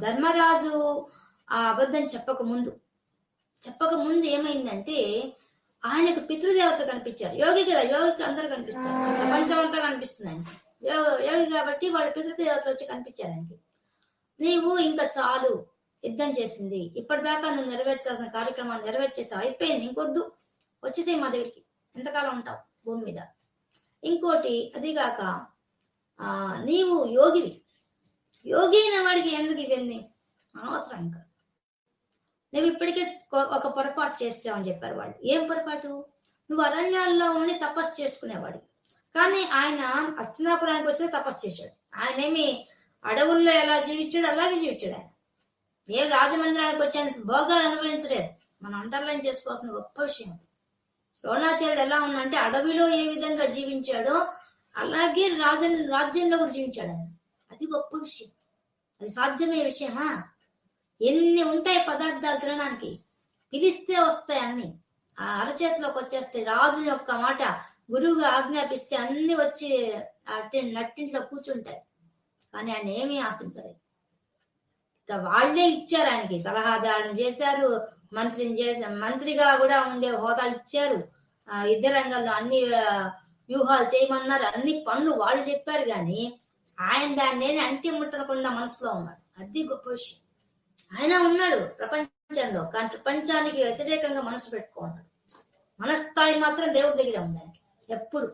ధర్మరాజు ఆ అబద్ధం చెప్పక ముందు ఏమైందంటే, ఆయనకు పితృదేవతలు కనిపించారు. యోగి కదా, యోగికి అందరూ కనిపిస్తారు, ప్రపంచం అంతా కనిపిస్తుంది ఆయనకి. యోగి కాబట్టి వాళ్ళ పితృదేవతలు వచ్చి కనిపించారు ఆయనకి. నీవు ఇంకా చాలు, యుద్ధం చేసింది, ఇప్పటిదాకా నువ్వు నెరవేర్చాల్సిన కార్యక్రమాన్ని నెరవేర్చేసావు, అయిపోయింది, ఇంకొద్దు, వచ్చేసేయి మా దగ్గరికి, ఎంతకాలం ఉంటావు భూమి మీద. ఇంకోటి అదిగాక నీవు యోగివి, యోగి అయిన వాడికి ఎందుకు ఇవన్నీ అనవసరం. ఇంకా నువ్వు ఇప్పటికే ఒక పొరపాటు చేసావు అని చెప్పారు వాళ్ళు. ఏం పొరపాటు? నువ్వు అరణ్యాల్లో ఉండి తపస్సు చేసుకునేవాడు, కానీ ఆయన హస్తినాపురానికి వచ్చి తపస్సు చేశాడు. ఆయన ఏమి అడవుల్లో ఎలా జీవించాడు అలాగే జీవించాడు. ఆయన ఏం రాజమందిరానికి వచ్చాను భోగాలు అనుభవించలేదు. మనం అండర్లైన్ చేసుకోవాల్సిన గొప్ప విషయం. ద్రోణాచార్యుడు ఎలా ఉన్నాడంటే అడవిలో ఏ విధంగా జీవించాడో అలాగే రాజ్యంలో కూడా జీవించాడు ఆయన. అది గొప్ప విషయం. అది సాధ్యమయ్యే విషయమా? ఎన్ని ఉంటాయి పదార్థాలు తినడానికి, పిలిస్తే వస్తాయి అన్ని, ఆ అరచేతిలోకి వచ్చేస్తాయి. రాజు యొక్క మాట గురువుగా ఆజ్ఞాపిస్తే అన్ని వచ్చి నట్టింట్లో కూర్చుంటాయి. కానీ ఆయన ఏమీ ఆశించలేదు. ఇక వాళ్లే ఇచ్చారు ఆయనకి, సలహాదారుని చేశారు, మంత్రిగా కూడా ఉండే హోదా ఇచ్చారు. యుద్ధ రంగంలో అన్ని వ్యూహాలు చేయమన్నారు, అన్ని పనులు వాళ్ళు చెప్పారు. కానీ ఆయన దాన్ని అంటి ముట్టకుండా మనసులో ఉన్నాడు. అది గొప్ప విషయం. ఆయన ఉన్నాడు ప్రపంచంలో, కానీ ప్రపంచానికి వ్యతిరేకంగా మనసు పెట్టుకున్నాడు. మనస్థాయి మాత్రం దేవుడి దగ్గర ఉంది ఆయనకి ఎప్పుడు,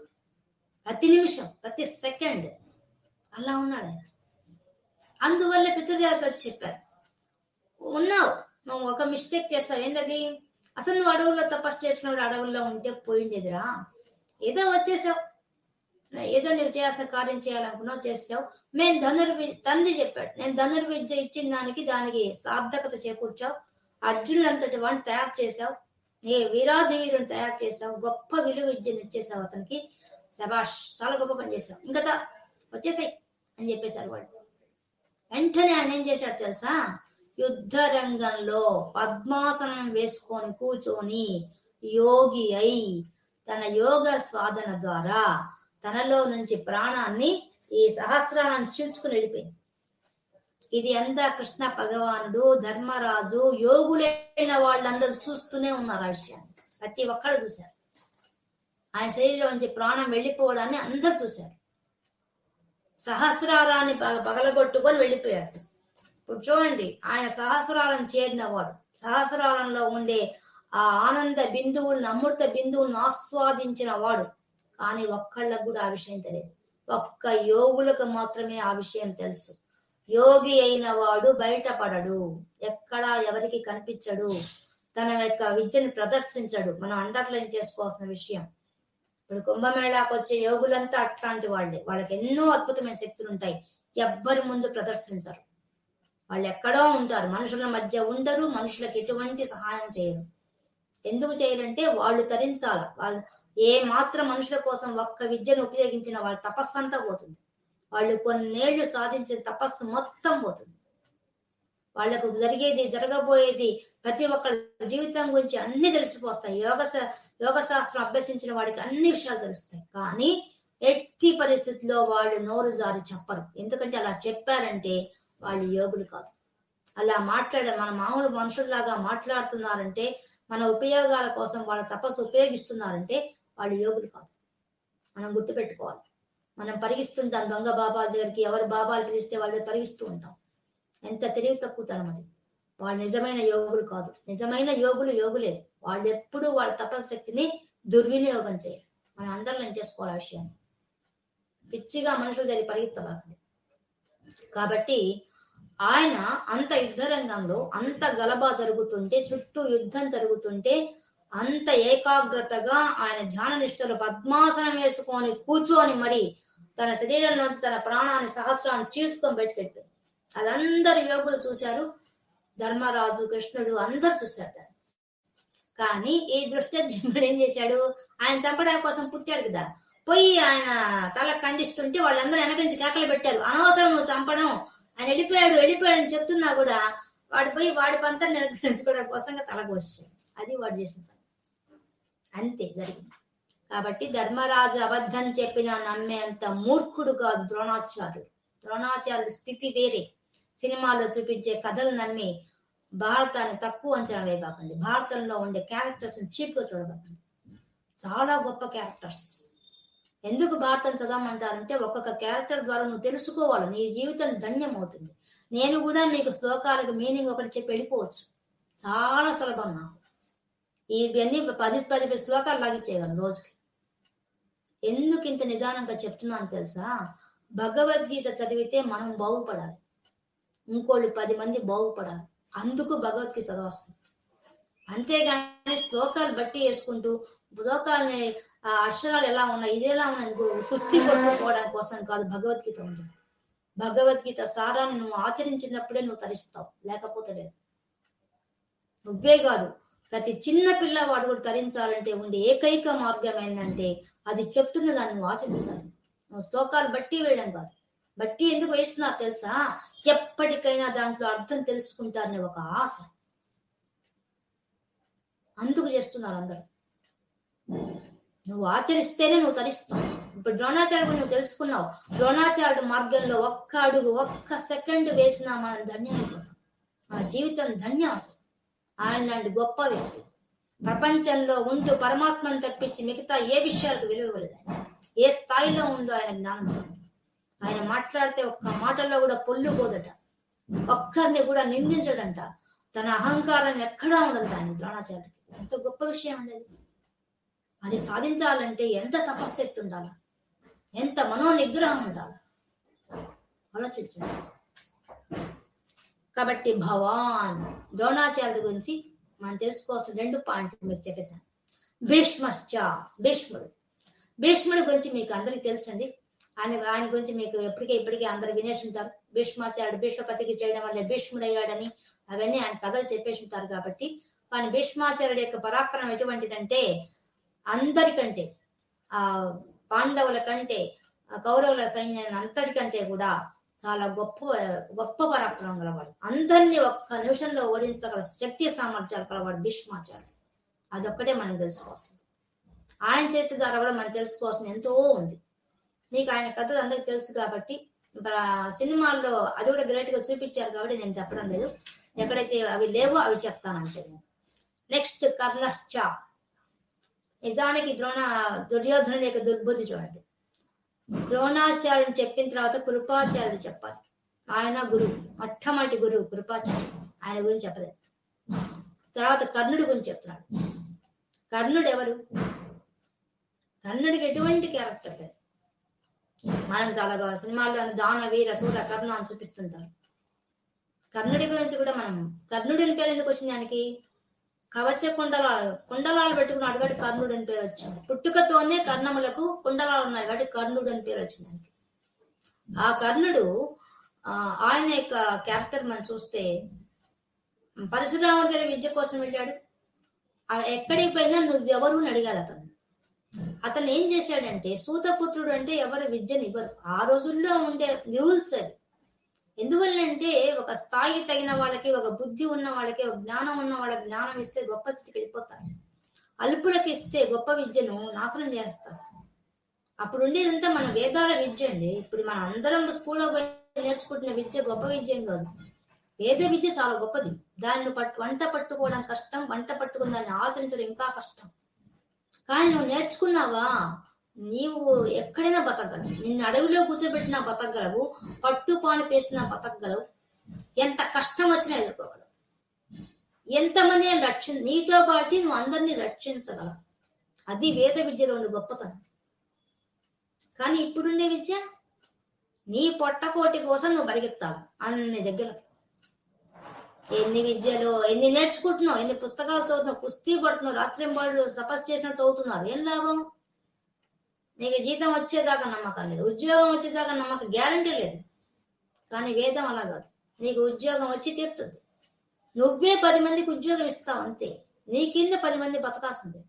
ప్రతి నిమిషం, ప్రతి సెకండ్ అలా ఉన్నాడు ఆయన. అందువల్ల పితృదేవత వచ్చి చెప్పారు, ఉన్నావు, నువ్వు ఒక మిస్టేక్ చేస్తావు. ఏంటది? అసలు నువ్వు అడవుల్లో తపస్సు చేసినప్పుడు అడవుల్లో ఉంటే పోయిండేదిరా. ఏదో వచ్చేసావు, ఏదో నువ్వు చేయాల్సిన కార్యం చేయాలనుకున్నావు, చేసావు. తండ్రి చెప్పాడు, నేను ధనుర్విద్య ఇచ్చిన దానికి సార్థకత చేకూర్చావు. అర్జునుడు అంతటి వాడిని తయారు చేశావు, వీరాది వీరుని తయారు చేశావు, గొప్ప విలువ విద్యను ఇచ్చేసావు అతనికి. శభాష్, చాలా గొప్ప పని చేశావు, ఇంకా చాలు వచ్చేసాయి అని చెప్పేశారు వాళ్ళు. వెంటనే ఆయన ఏం చేశాడు తెలుసా? యుద్ధ రంగంలో పద్మాసనం వేసుకొని కూర్చొని యోగి అయి తన యోగ సాధన ద్వారా తనలో నుంచి ప్రాణాన్ని ఈ సహస్రాన్ని చీల్చుకుని వెళ్ళిపోయింది. ఇది అంతా కృష్ణ భగవానుడు, ధర్మరాజు, యోగులైన వాళ్ళందరూ చూస్తూనే ఉన్నారు. ఆ విషయాన్ని ప్రతి ఒక్కరు చూశారు. ఆయన శరీరం నుంచి ప్రాణం వెళ్ళిపోవడాన్ని అందరు చూశారు. సహస్రారాన్ని పగలగొట్టుకొని వెళ్ళిపోయాడు. ఇప్పుడు చూడండి, ఆయన సహస్రాలను చేరినవాడు, సహస్రాలంలో ఉండే ఆ ఆనంద బిందువులను, అమృత బిందువులను ఆస్వాదించిన వాడు. కానీ ఒక్కళ్ళకు కూడా ఆ విషయం తెలియదు. ఒక్క యోగులకు మాత్రమే ఆ విషయం తెలుసు. యోగి అయిన వాడు బయటపడడు, ఎక్కడా ఎవరికి కనిపించడు, తన యొక్క విద్యను ప్రదర్శించడు. మనం అండర్లైన్ చేసుకోవాల్సిన విషయం. ఇప్పుడు కుంభమేళాకు వచ్చే యోగులంతా అట్లాంటి వాళ్ళే. వాళ్ళకి ఎన్నో అద్భుతమైన శక్తులు ఉంటాయి, ఎవ్వరి ముందు ప్రదర్శించరు. వాళ్ళు ఎక్కడో ఉంటారు, మనుషుల మధ్య ఉండరు, మనుషులకు ఎటువంటి సహాయం చేయరు. ఎందుకు చేయరంటే వాళ్ళు తరించాల. వాళ్ళు ఏ మాత్రం మనుషుల కోసం ఒక్క విద్యను ఉపయోగించిన వాళ్ళ తపస్సు అంతా పోతుంది. వాళ్ళు కొన్నేళ్లు సాధించిన తపస్సు మొత్తం పోతుంది. వాళ్లకు జరిగేది, జరగబోయేది, ప్రతి ఒక్కరి జీవితం గురించి అన్ని తెలిసిపోస్తాయి. యోగ శాస్త్రం అభ్యసించిన వాడికి అన్ని విషయాలు తెలుస్తాయి. కానీ ఎట్టి పరిస్థితుల్లో వాళ్ళు నోరు జారి చెప్పరు. ఎందుకంటే అలా చెప్పారంటే వాళ్ళు యోగులు కాదు. అలా మన మామూలు మనుషుల్లాగా మాట్లాడుతున్నారంటే, మన ఉపయోగాల కోసం వాళ్ళ తపస్సు ఉపయోగిస్తున్నారంటే వాళ్ళు యోగులు కాదు. మనం గుర్తుపెట్టుకోవాలి. మనం పరిగిస్తుంటాం దొంగ బాబాల దగ్గరికి, ఎవరు బాబాలు పిలిస్తే వాళ్ళు పరిగిస్తూ ఉంటాం. ఎంత తెలివి తక్కువతనం అది. వాళ్ళు నిజమైన యోగులు కాదు. నిజమైన యోగులు యోగులే. వాళ్ళు ఎప్పుడూ వాళ్ళ తపశక్తిని దుర్వినియోగం చేయరు. మనం అండర్లైన్ చేసుకోవాలి ఆ విషయాన్ని. పిచ్చిగా మనుషుల దగ్గర పరిగెత్తబాకండి. కాబట్టి ఆయన అంత యుద్ధ రంగంలో అంత గలబా జరుగుతుంటే, చుట్టూ యుద్ధం జరుగుతుంటే, అంత ఏకాగ్రతగా ఆయన ధ్యాన నిష్ఠలో పద్మాసనం వేసుకొని కూర్చొని మరి తన శరీరంలోంచి తన ప్రాణాన్ని, సహస్రాన్ని చీల్చుకొని బయటకెళ్ళారు. అదందరు యోగులు చూశారు. ధర్మరాజు, కృష్ణుడు అందరు చూశారు. కానీ ఈ దృష్టజ్ఞుడు ఏం చేశాడు? ఆయన చంపడం కోసం పుట్టాడు కదా, పోయి ఆయన తల ఖండిస్తుంటే వాళ్ళందరూ వెనక నుంచి కేకలు పెట్టారు, అనవసరం నువ్వు చంపడం, ఆయన వెళ్ళిపోయాడు అని చెప్తున్నా కూడా వాడు పోయి వాడి పంతం నిర్వహించుకోవడం కోసంగా తలగోసాడు. అది వాడు చేసిన పని. అంతే జరిగింది. కాబట్టి ధర్మరాజు అబద్ధం చెప్పినా నమ్మేంత మూర్ఖుడు కాదు ద్రోణాచార్యుడు. ద్రోణాచార్యుడి స్థితి వేరే. సినిమాలో చూపించే కథలు నమ్మి భారతాన్ని తక్కువ అంచనా వేయబాకండి. భారతంలో ఉండే క్యారెక్టర్స్ ని చీప్ గా చూడబాకండి. చాలా గొప్ప క్యారెక్టర్స్. ఎందుకు భారతం చదవమంటారంటే ఒక్కొక్క క్యారెక్టర్ ద్వారా నువ్వు తెలుసుకోవాలి, నీ జీవితం ధన్యం అవుతుంది. నేను కూడా మీకు శ్లోకాలకు మీనింగ్ ఒకటి చెప్పి వెళ్ళిపోవచ్చు, చాలా సులభం. నాకు ఇవన్నీ 10 శ్లోకాలు లాగిచ్చేయగలను రోజుకి. ఎందుకు ఇంత నిదానంగా చెప్తున్నాను తెలుసా? భగవద్గీత చదివితే మనం బాగుపడాలి, ఇంకోళ్ళు 10 మంది బాగుపడాలి. అందుకు భగవద్గీత చదవస్తుంది. అంతేగాని శ్లోకాలు బట్టి వేసుకుంటూ శ్లోకాలని అక్షరాలు ఎలా ఉన్నాయి, ఇదేలా ఉన్నాయి కుస్తీ కొట్టుకోవడం కోసం కాదు భగవద్గీత ఉంటుంది. భగవద్గీత సారాన్ని నువ్వు ఆచరించినప్పుడే నువ్వు తరిస్తావు, లేకపోతే లేదు. నువ్వే కాదు, ప్రతి చిన్న పిల్లవాడు కూడా తరించాలంటే ఉండే ఏకైక మార్గం ఏంటంటే అది చెప్తున్న దాన్ని నువ్వు ఆచరించాలి. నువ్వు శ్లోకాలు బట్టి వేయడం కాదు. బట్టి ఎందుకు వేస్తున్నారు తెలుసా? ఎప్పటికైనా దాంట్లో అర్థం తెలుసుకుంటారనే ఒక ఆశ. అందుకు చేస్తున్నారు అందరూ. నువ్వు ఆచరిస్తేనే నువ్వు తరిస్తావు. ఇప్పుడు ద్రోణాచార్యుడు నువ్వు తెలుసుకున్నావు. ద్రోణాచార్యుడు మార్గంలో ఒక్క అడుగు, ఒక్క సెకండ్ వేసినా మనం ధన్యమైపోతాం. మన జీవితం ధన్యం. అసలు ఆయన లాంటి గొప్ప వ్యక్తి ప్రపంచంలో ఉంటూ పరమాత్మను తప్పించి మిగతా ఏ విషయాలకు విలువ ఇవ్వలేదు. ఆయన ఏ స్థాయిలో ఉందో ఆయన జ్ఞానం. ఆయన మాట్లాడితే ఒక్క మాటల్లో కూడా పొల్లు పోదట, ఒక్కరిని కూడా నిందించడంట, తన అహంకారాన్ని ఎక్కడా ఉండదు ఆయన ద్రోణాచార్యుడికి. ఎంత గొప్ప విషయం అనేది. అది సాధించాలంటే ఎంత తపశ్శక్తి ఉండాలి, ఎంత మనో నిగ్రహం ఉండాలి, ఆలోచించండి. కాబట్టి భవాన్ ద్రోణాచార్యుడి గురించి మనం తెలుసుకోవాల్సిన 2 పాయింట్లు మీకు చెప్పేశాను. భీష్ముడి గురించి మీకు అందరికి తెలుసండి. ఆయన గురించి మీకు ఇప్పటికే అందరు వినేసి ఉంటారు. భీష్మాచార్యుడు భీష్మపతికి చేయడం వల్ల భీష్ముడయ్యాడని అవన్నీ ఆయన కథలు చెప్పేసి ఉంటారు కాబట్టి. కానీ భీష్మాచార్యుడి యొక్క పరాక్రమం ఎటువంటిదంటే అందరికంటే, పాండవుల కంటే, కౌరవుల సైన్యాన్ని అంతటికంటే కూడా చాలా గొప్ప పరాక్రమం గలవాడు. అందరినీ ఒక్క నిమిషంలో ఓడించగల శక్తి సామర్థ్యాలు కలవాడు భీష్మాచార్యుడు. అదొక్కటే మనం తెలుసుకోవాల్సింది. ఆయన చేతి ద్వారా కూడా మనం తెలుసుకోవాల్సింది ఎంతో ఉంది. మీకు ఆయన కథలు అందరికి తెలుసు కాబట్టి, సినిమాల్లో అది కూడా గ్రేట్ గా చూపించారు కాబట్టి నేను చెప్పడం లేదు. ఎక్కడైతే అవి లేవో అవి చెప్తాను అంతే. నెక్స్ట్ కర్ణశ్చ. నిజానికి దుర్యోధనుడి యొక్క దుర్బుద్ధి చూడండి. ద్రోణాచార్యుని చెప్పిన తర్వాత కృపాచార్యుడు చెప్పాలి. ఆయన గురువు, మొట్టమొదటి గురువు కృపాచార్యుడు. ఆయన గురించి చెప్పలేదు. తర్వాత కర్ణుడి గురించి చెప్తున్నాడు. కర్ణుడు ఎవరు? కర్ణుడికి ఎటువంటి క్యారెక్టర్ లేదు. మనం చాలా సినిమాల్లో దాన వీర సూర కర్ణ అని చూపిస్తుంటారు. కర్ణుడి గురించి కూడా మనం, కర్ణుడి అని పేరు ఎందుకు వచ్చింది దానికి? కవచ కుండలాలు పెట్టుకున్నాడు కాబట్టి కర్ణుడు అని పేరు వచ్చింది. పుట్టుకతోనే కర్ణములకు కుండలాలు ఉన్నాయి కాబట్టి కర్ణుడు అని పేరు వచ్చింది దానికి. ఆ కర్ణుడు ఆయన యొక్క క్యారెక్టర్ మనం చూస్తే, పరశురాముడి దగ్గర విద్య కోసం వెళ్ళాడు. ఎక్కడికి పోయినా నువ్వెవరు అని అడిగాడు అతను. అతను ఏం చేశాడంటే, సూతపుత్రుడు అంటే ఎవరు విద్యను ఇవ్వరు. ఆ రోజుల్లో ఉండే రూల్స్ అవి. ఎందువల్లంటే ఒక స్థాయికి తగిన వాళ్ళకి, ఒక బుద్ధి ఉన్న వాళ్ళకి, ఒక జ్ఞానం ఉన్న వాళ్ళకి జ్ఞానం ఇస్తే గొప్ప స్థితికి వెళ్ళిపోతారు. అల్పులకు ఇస్తే గొప్ప విద్యను నాశనం చేస్తారు. అప్పుడు ఉండేదంతా మన వేదాల విద్య అండి. ఇప్పుడు మన అందరం స్కూల్లో పోయి నేర్చుకుంటున్న విద్య గొప్ప విద్య ఏం కాదు. వేద విద్య చాలా గొప్పది. దాన్ని వంట పట్టుకోవడం కష్టం, వంట పట్టుకుని దాన్ని ఆచరించడం ఇంకా కష్టం. కానీ నువ్వు నేర్చుకున్నావా, నీవు ఎక్కడైనా బతకగలవు. నిన్ను అడవిలో కూర్చోబెట్టినా బతకగలవు, పట్టు పాను పేసినా బతకగలవు, ఎంత కష్టం వచ్చినా ఎదుర్కోగలవు. ఎంతమంది నీతో పాటు నువ్వు అందరినీ రక్షించగలవు. అది వేద విద్యలో ఉండే గొప్పతనం. కానీ ఇప్పుడుండే విద్య, నీ పొట్టకోటి కోసం నువ్వు పరిగెత్తాలి అన్ని దగ్గరకి. ఎన్ని విద్యలో ఎన్ని నేర్చుకుంటున్నావు, ఎన్ని పుస్తకాలు చదువుతున్నావు, కుస్తీ పడుతున్నావు, రాత్రింబాళ్ళు తపస్సు చేసినట్టు చదువుతున్నారు. ఏం లాభం? నీకు జీతం వచ్చేదాకా నమ్మకం లేదు, ఉద్యోగం వచ్చేదాకా నమ్మకం గ్యారంటీ లేదు. కానీ వేదం అలా కాదు. నీకు ఉద్యోగం వచ్చి తీరుతుంది. నువ్వే 10 మందికి ఉద్యోగం ఇస్తావు అంతే. నీ కింద 10 మంది బతకాల్సిందే.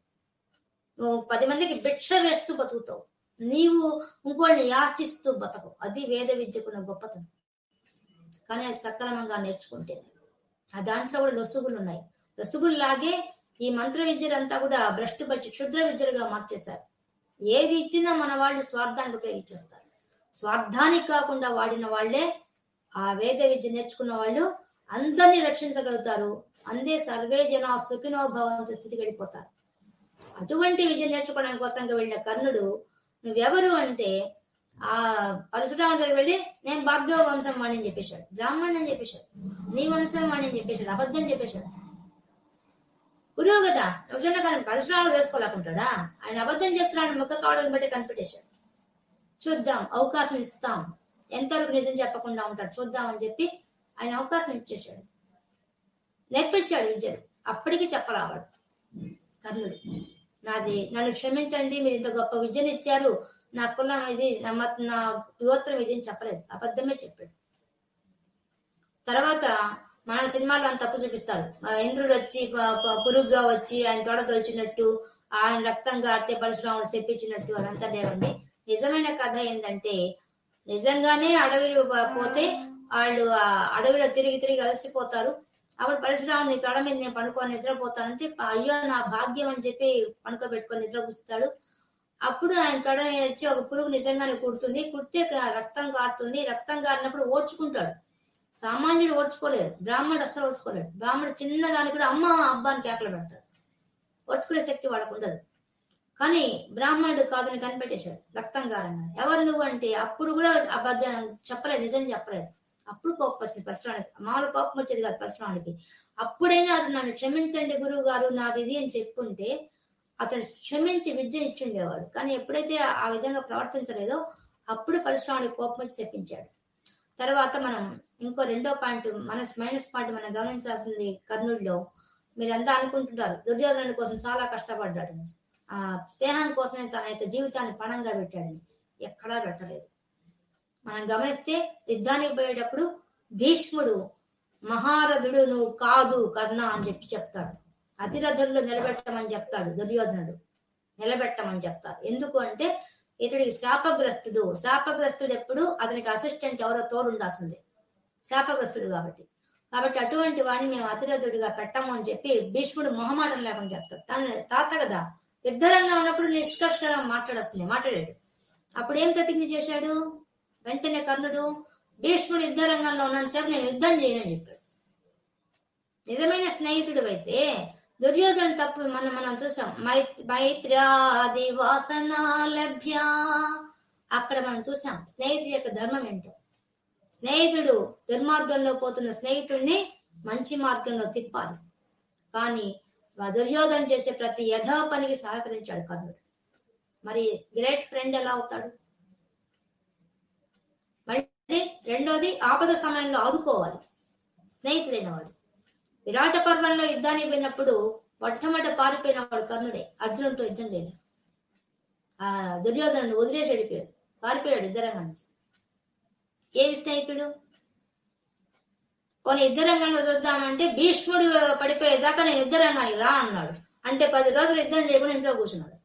నువ్వు 10 మందికి భిక్ష వేస్తూ బతుకుతావు. నీవు ఇంకోళ్ళని యాచిస్తూ బతకవు. అది వేద విద్యకున్న గొప్పతనం. కానీ అది సక్రమంగా నేర్చుకుంటే, ఆ దాంట్లో కూడా లొసుగులు ఉన్నాయి. లొసుగులు లాగే ఈ మంత్ర విద్యలంతా కూడా భ్రష్టు పట్టి క్షుద్ర విద్యలుగా మార్చేశారు. ఏది ఇచ్చినా మన వాళ్ళు స్వార్థానికి ఉపయోగించేస్తారు. స్వార్థానికి కాకుండా వాడిన వాళ్లే ఆ వేద విద్య నేర్చుకున్న వాళ్ళు అందరినీ రక్షించగలుగుతారు. అందే సర్వే జన సుఖినో భవంతు స్థితికి వెళ్ళిపోతారు. అటువంటి విద్య నేర్చుకోవడానికి కోసంగా వెళ్ళిన కర్ణుడు నువ్వెవరు అంటే, ఆ పరశురాముడి దగ్గర వెళ్ళి నేను భార్గవ వంశం వాణి అని చెప్పేశాడు. బ్రాహ్మణ్ అని చెప్పేశాడు. నీ వంశం వాణి అని చెప్పేశాడు. అబద్ధం చెప్పేశాడు. గురువు కదా, ఎవరైనా కానీ పరశురాముడు తెలుసుకోలేకుంటాడా? ఆయన అబద్ధం చెప్తున్నాడు ముఖ కావడం బట్టి కనిపెట్టేశాడు. చూద్దాం, అవకాశం ఇస్తాం, ఎంతవరకు నిజం చెప్పకుండా ఉంటాడు చూద్దాం అని చెప్పి ఆయన అవకాశం ఇచ్చేశాడు. నేర్పించాడు విద్యను. అప్పటికి చెప్పరావాడు కర్ణుడు. నన్ను క్షమించండి, మీరు ఇంత గొప్ప విద్యను ఇచ్చారు, నా కులం ఇది, నా యువత్రం ఇది అని చెప్పలేదు. అబద్ధమే చెప్పాడు. తర్వాత మన సినిమాలో అంత తప్పు చూపిస్తారు. ఇంద్రుడు వచ్చి పురుగుగా వచ్చి ఆయన తొడ తోచినట్టు, ఆయన రక్తంగా ఆడితే పరశురాముడు చెప్పించినట్టు అదంతా లేవండి. నిజమైన కథ ఏంటంటే, నిజంగానే అడవిలో పోతే వాళ్ళు అడవిలో తిరిగి అలసిపోతారు. అప్పుడు పరశురాముడు నీ తొడ మీద నేను పడుకొని నిద్రపోతానంటే, అయ్యో నా భాగ్యం అని చెప్పి పడుకోబెట్టుకొని నిద్రపుస్తాడు. అప్పుడు ఆయన తొడ మీద వచ్చి ఒక పురుగు నిజంగానే కుడుతుంది. కుడితే రక్తం కారుతుంది. రక్తం కారినప్పుడు ఓడ్చుకుంటాడు. సామాన్యుడు ఓడ్చుకోలేరు, బ్రాహ్మణుడు అస్సలు ఓడ్చుకోలేడు. బ్రాహ్మణుడు చిన్న దానికి కూడా అమ్మ అబ్బాని కేకలు పెడతాడు. ఓడ్చుకునే శక్తి వాళ్ళకు ఉండదు. కానీ బ్రాహ్మణుడు కాదని కనిపెట్టేశాడు రక్తం కారంగా. ఎవరు నువ్వు అంటే అప్పుడు కూడా అబద్ధం చెప్పలేదు, నిజం చెప్పలేదు. అప్పుడు కోపం వచ్చింది పరశురాముడికి. మామూలు కోపం వచ్చేది కాదు పరశురాముడికి. అప్పుడైనా అతను నన్ను క్షమించండి గురువు గారు, నాది ఇది అని చెప్పుంటే అతను క్షమించి విద్య ఇచ్చుండేవాడు. కానీ ఎప్పుడైతే ఆ విధంగా ప్రవర్తించలేదో అప్పుడు పరశురాముడికి కోపం వచ్చి చెప్పించాడు. తర్వాత మనం ఇంకో రెండో పాయింట్, మైనస్ పాయింట్ మనం గమనించాల్సింది కర్ణుడిలో. మీరంతా అనుకుంటున్నారు దుర్యోధనుడి కోసం చాలా కష్టపడ్డాడు, ఆ స్నేహాని కోసమే తన యొక్క జీవితాన్ని పణంగా పెట్టాడని. ఎక్కడా పెట్టలేదు. మనం గమనిస్తే యుద్ధానికి పోయేటప్పుడు భీష్ముడు మహారథుడు నువ్వు కాదు కర్ణ అని చెప్పి చెప్తాడు. అతిరథుల్లో నిలబెట్టమని చెప్తాడు దుర్యోధనుడు, నిలబెట్టమని చెప్తారు. ఎందుకు అంటే ఇతడికి శాపగ్రస్తుడు ఎప్పుడు అతనికి అసిస్టెంట్ ఎవరో తోడు ఉండాల్సిందే, శాపగ్రస్తుడు కాబట్టి అటువంటి వాడిని మేము అతిరథుడిగా పెట్టము అని చెప్పి భీష్ముడు మొహమాటం లేకుండా చెప్తాడు. తన తాత కదా, యుద్ధరంగా ఉన్నప్పుడు నిష్కర్షగా మాట్లాడాడు. అప్పుడు ఏం ప్రతిజ్ఞ చేశాడు? వెంటనే కర్ణుడు భీష్ముడు యుద్ధ రంగంలో ఉన్నంతసేపు నేను యుద్ధం చేయనని చెప్పాడు. నిజమైన స్నేహితుడు అయితే దుర్యోధను తప్పు మనం చూసాం. మైత్రాది వాసన లభ్య, అక్కడ మనం చూసాం స్నేహితుడి యొక్క ధర్మం ఏంటో. స్నేహితుడు దుర్మార్గంలో పోతున్న స్నేహితుడిని మంచి మార్గంలో తిప్పాలి. కానీ దుర్యోధన చేసే ప్రతి యథా పనికి సహకరించాడు కర్ణుడు. మరి గ్రేట్ ఫ్రెండ్ ఎలా అవుతాడు? మళ్ళీ రెండోది, ఆపద సమయంలో ఆదుకోవాలి స్నేహితుడైన వాడు. విరాట పర్వంలో యుద్ధానికి పోయినప్పుడు మొట్టమొదట పారిపోయిన వాడు కర్ణుడే. అర్జునుడితో యుద్ధం చేయలేదు. ఆ దుర్యోధను వదిలేసి వెళ్ళిపోయాడు, పారిపోయాడు యుద్ధరంగం నుంచి. ఏమి స్నేహితుడు? కొన్ని యుద్ధరంగంలో చూద్దామంటే భీష్ముడు పడిపోయేదాకా నేను యుద్ధరంగానికి రా అన్నాడు. అంటే 10 రోజులు యుద్ధం చేయకుండా ఇంట్లో కూర్చున్నాడు.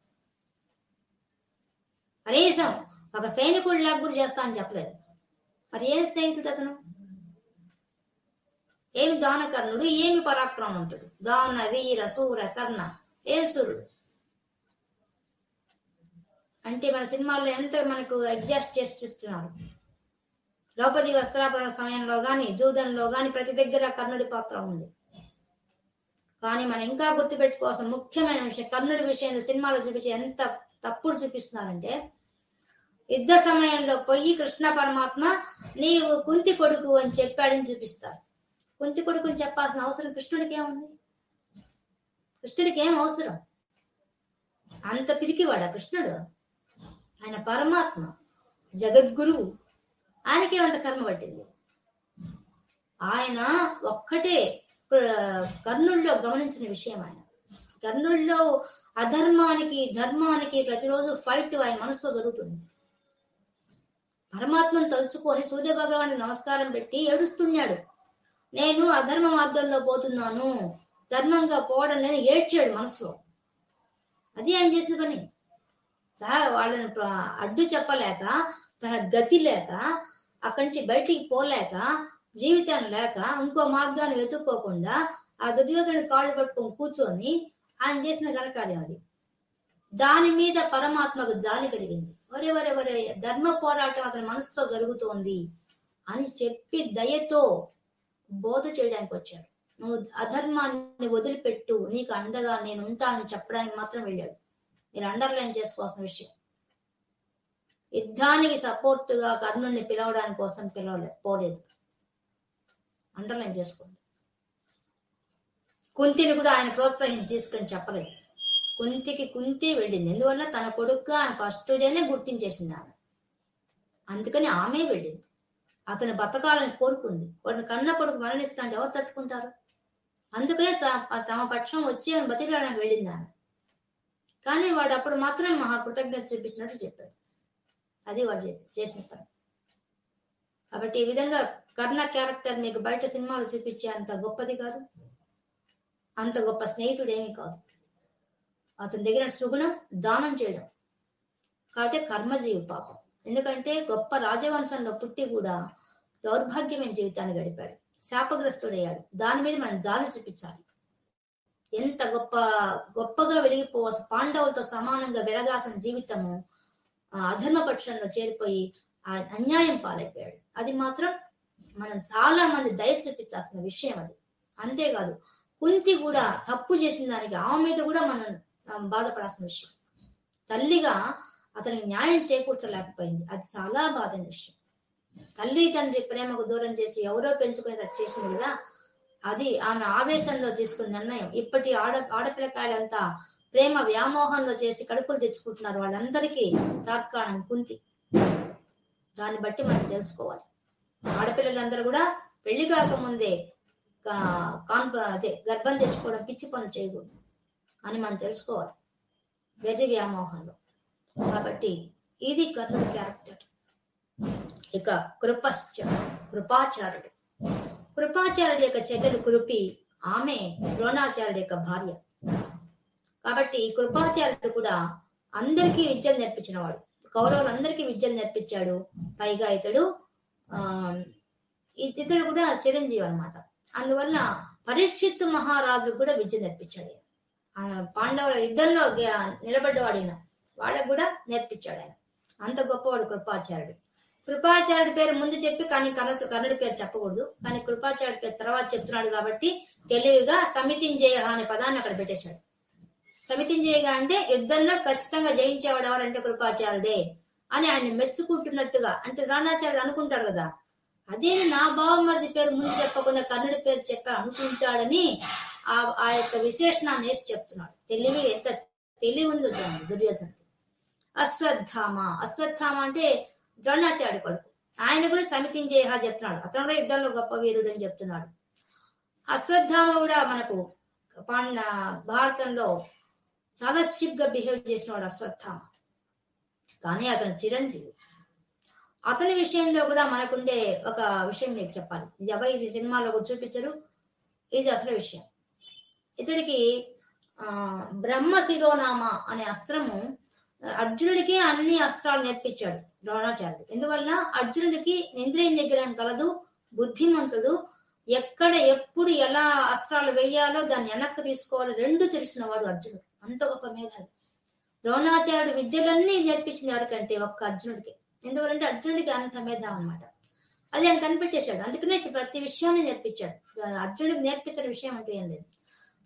కనీసం ఒక సైనికుడిలాగా కూడా చేస్తా అని చెప్పలేదు. మరి ఏం స్నేహితుడు అతను? ఏమి దానకర్ణుడు, ఏమి పరాక్రమవంతుడు. దాన వీర సూర కర్ణ, ఏం సూర్యుడు అంటే మన సినిమాల్లో ఎంత మనకు అడ్జస్ట్ చేసి చెప్తున్నారు. ద్రౌపది వస్త్రాపరణ సమయంలో గాని, జూదంలో గాని ప్రతి దగ్గర కర్ణుడి పాత్ర ఉంది. కానీ మనం ఇంకా గుర్తుపెట్టుకోవాల్సిన ముఖ్యమైన విషయం, కర్ణుడి విషయంలో సినిమాలో చూపించి ఎంత తప్పుడు చూపిస్తున్నారంటే, యుద్ధ సమయంలో పోయి కృష్ణ పరమాత్మ నీవు కుంతి కొడుకు అని చెప్పాడని చూపిస్తారు. కుంతి కొడుకు అని చెప్పాల్సిన అవసరం కృష్ణుడికి ఏముంది? కృష్ణుడికి ఏం అవసరం? అంత పిరికివాడా కృష్ణుడు? ఆయన పరమాత్మ, జగద్గురువు, ఆయనకేమంత కర్మ పట్టింది? ఆయన ఒక్కటే కర్ణుల్లో గమనించిన విషయం. ఆయన కర్ణుల్లో అధర్మానికి ధర్మానికి ప్రతిరోజు ఫైట్ ఆయన మనసులో జరుగుతుంది. పరమాత్మను తలుచుకొని సూర్య భగవానికి నమస్కారం పెట్టి ఏడుస్తున్నాడు. నేను అధర్మ మార్గంలో పోతున్నాను, ధర్మంగా పోవడం లేని ఏడ్చాడు మనసులో. అది ఆయన చేసిన పని. వాళ్ళని అడ్డు చెప్పలేక, తన గతి లేక, అక్కడి నుంచి బయటికి పోలేక, జీవితం లేక, ఇంకో మార్గాన్ని వెతుక్కోకుండా ఆ దుర్యోధనుడి కాళ్ళు పట్టుకొని కూర్చొని ఆయన చేసిన ఘనకార్యం అది. దాని మీద పరమాత్మకు జాలి కలిగింది. ఒరే ఒరే ఒరే, ధర్మ పోరాటం అతని మనసులో జరుగుతోంది అని చెప్పి దయతో బోధ చేయడానికి వచ్చాడు. నువ్వు అధర్మాన్ని వదిలిపెట్టు, నీకు అండగా నేను ఉంటానని చెప్పడానికి మాత్రం వెళ్ళాడు. మీరు అండర్లైన్ చేసుకోవాల్సిన విషయం. యుద్ధానికి సపోర్టుగా కర్ణుడిని పిలవడానికి కోసం పోలేదు. అండర్లైన్ చేసుకోండి. కుంతిని కూడా ఆయన ప్రోత్సహించి తీసుకొని చెప్పలేదు. కుంతి వెళ్ళింది. ఎందువల్ల తన కొడుకుగా ఆయన ఫస్ట్ డేనే గుర్తించేసింది ఆమె. అందుకని ఆమె వెళ్ళింది. అతను బతకాలని కోరుకుంది. కన్న కొడుకు మరణిస్తాంటే ఎవరు తట్టుకుంటారు? అందుకనే తమ పక్షం వచ్చి ఆయన బతికడానికి వెళ్ళింది ఆమె. కానీ వాడు అప్పుడు మాత్రం మహా కృతజ్ఞత చూపించినట్టు చెప్పాడు. అది వాడు చేసిన పని. కాబట్టి ఈ విధంగా కర్ణ క్యారెక్టర్ మీకు బయట సినిమాలు చూపించే అంత గొప్పది కాదు, అంత గొప్ప స్నేహితుడు ఏమీ కాదు. అతని దగ్గర సుగుణం దానం చేయడం. కాబట్టి కర్మజీవి పాపం. ఎందుకంటే గొప్ప రాజవంశంలో పుట్టి కూడా దౌర్భాగ్యమైన జీవితాన్ని గడిపాడు, శాపగ్రస్తుడయ్యాడు. దాని మీద మనం జాలి చూపించాలి. ఎంత గొప్పగా వెలిగిపోవాల్సిన, పాండవులతో సమానంగా వెలగాల్సిన జీవితము అధర్మపక్షంలో చేరిపోయి అన్యాయం పాలైపోయాడు. అది మాత్రం మనం చాలా మంది దయ చూపించాల్సిన విషయం అది. అంతేకాదు, కుంతి కూడా తప్పు చేసిన దానికి ఆమె మీద కూడా మనం బాధపడాల్సిన విషయం. తల్లిగా అతనికి న్యాయం చేకూర్చలేకపోయింది. అది చాలా బాధైన విషయం. తల్లి తండ్రి ప్రేమకు దూరం చేసి ఎవరో పెంచుకునేటట్టు చేసింది కదా, అది ఆమె ఆవేశంలో తీసుకున్న నిర్ణయం. ఇప్పటి ఆడపిల్లకాయలంతా ప్రేమ వ్యామోహంలో చేసి కడుపులు తెచ్చుకుంటున్నారు. వాళ్ళందరికీ తార్కాణం కుంతి. దాన్ని బట్టి మనం తెలుసుకోవాలి. ఆడపిల్లలందరూ కూడా పెళ్లి కాకముందే గర్భం తెచ్చుకోవడం పిచ్చి పనులు చేయకూడదు అని మనం తెలుసుకోవాలి, వెర్రి వ్యామోహంలో. కాబట్టి ఇది కర్ణుడి క్యారెక్టర్. ఇక కృపాచార్యుడు. కృపాచార్యుడి యొక్క చెల్లెలు కృపి, ఆమె ద్రోణాచార్యుడి యొక్క భార్య. కాబట్టి కృపాచార్యుడు కూడా అందరికీ విద్యలు నేర్పించిన వాడు. కౌరవులందరికీ విద్యలు నేర్పించాడు. పైగా ఇతడు కూడా చిరంజీవి అన్నమాట. అందువల్ల పరీక్షిత్తు మహారాజు కూడా విద్య నేర్పించాడు. పాండవుల యుద్ధంలో నిలబడ్డవాడిన వాళ్ళకు కూడా నేర్పించాడు ఆయన. అంత గొప్పవాడు కృపాచార్యుడు. కృపాచార్యుడి పేరు ముందు చెప్పి కానీ కర్ణుడి పేరు చెప్పకూడదు. కానీ కృపాచార్యుడి పేరు తర్వాత చెప్తున్నాడు కాబట్టి తెలివిగా సమితింజయ అనే పదాన్ని అక్కడ పెట్టేశాడు. సమితింజయగా అంటే యుద్ధంలో ఖచ్చితంగా జయించేవాడు ఎవరంటే కృపాచార్యుడే అని ఆయన మెచ్చుకుంటున్నట్టుగా. అంటే ద్రోణాచార్యుడు అనుకుంటాడు కదా, అదే నా బావమరిది పేరు ముందు చెప్పకుండా కర్ణుడి పేరు చెప్పాడు అనుకుంటాడని ఆ యొక్క విశేషణాన్ని వేసి చెప్తున్నాడు. తెలివి ఎంత తెలివి ఉందో చూడండి దుర్యోధనుడు. అశ్వత్థామ అంటే ద్రోణాచార్యుడి కొడుకు. ఆయన కూడా సమితింజయ చెప్తున్నాడు. అతను కూడా యుద్ధంలో గొప్ప వీరుడు అని చెప్తున్నాడు. అశ్వత్థామ కూడా మనకు భారతంలో చాలా చీప్ గా బిహేవ్ చేసినవాడు అశ్వత్థామ. కానీ అతను చిరంజీవి. అతని విషయంలో కూడా మనకుండే ఒక విషయం మీకు చెప్పాలి. ఇది సినిమాలో కూడా చూపించరు. ఇది అసలు విషయం. ఇతడికి బ్రహ్మ శిరోనామ అనే అస్త్రము అర్జునుడికి అన్ని అస్త్రాలు నేర్పించాడు ద్రోణాచార్యుడు. ఎందువల్ల అర్జునుడికి ఇంద్రియ నిగ్రహం కలదు, బుద్ధిమంతుడు, ఎక్కడ ఎప్పుడు ఎలా అస్త్రాలు వేయాలో దాన్ని వెనక్కి తీసుకోవాలి రెండు తెలిసిన వాడు అర్జునుడు. అంత గొప్ప మేధావి. ద్రోణాచార్యుడు విద్యలన్నీ నేర్పించింది ఎవరికంటే ఒక్క అర్జునుడికి. ఎందువల్లంటే అర్జునుడికి అంత మేధావి అన్నమాట. అది ఆయన కనిపెట్టేశాడు. అందుకనే ప్రతి విషయాన్ని నేర్పించాడు. అర్జునుడికి నేర్పించిన విషయం అంటే ఏం లేదు.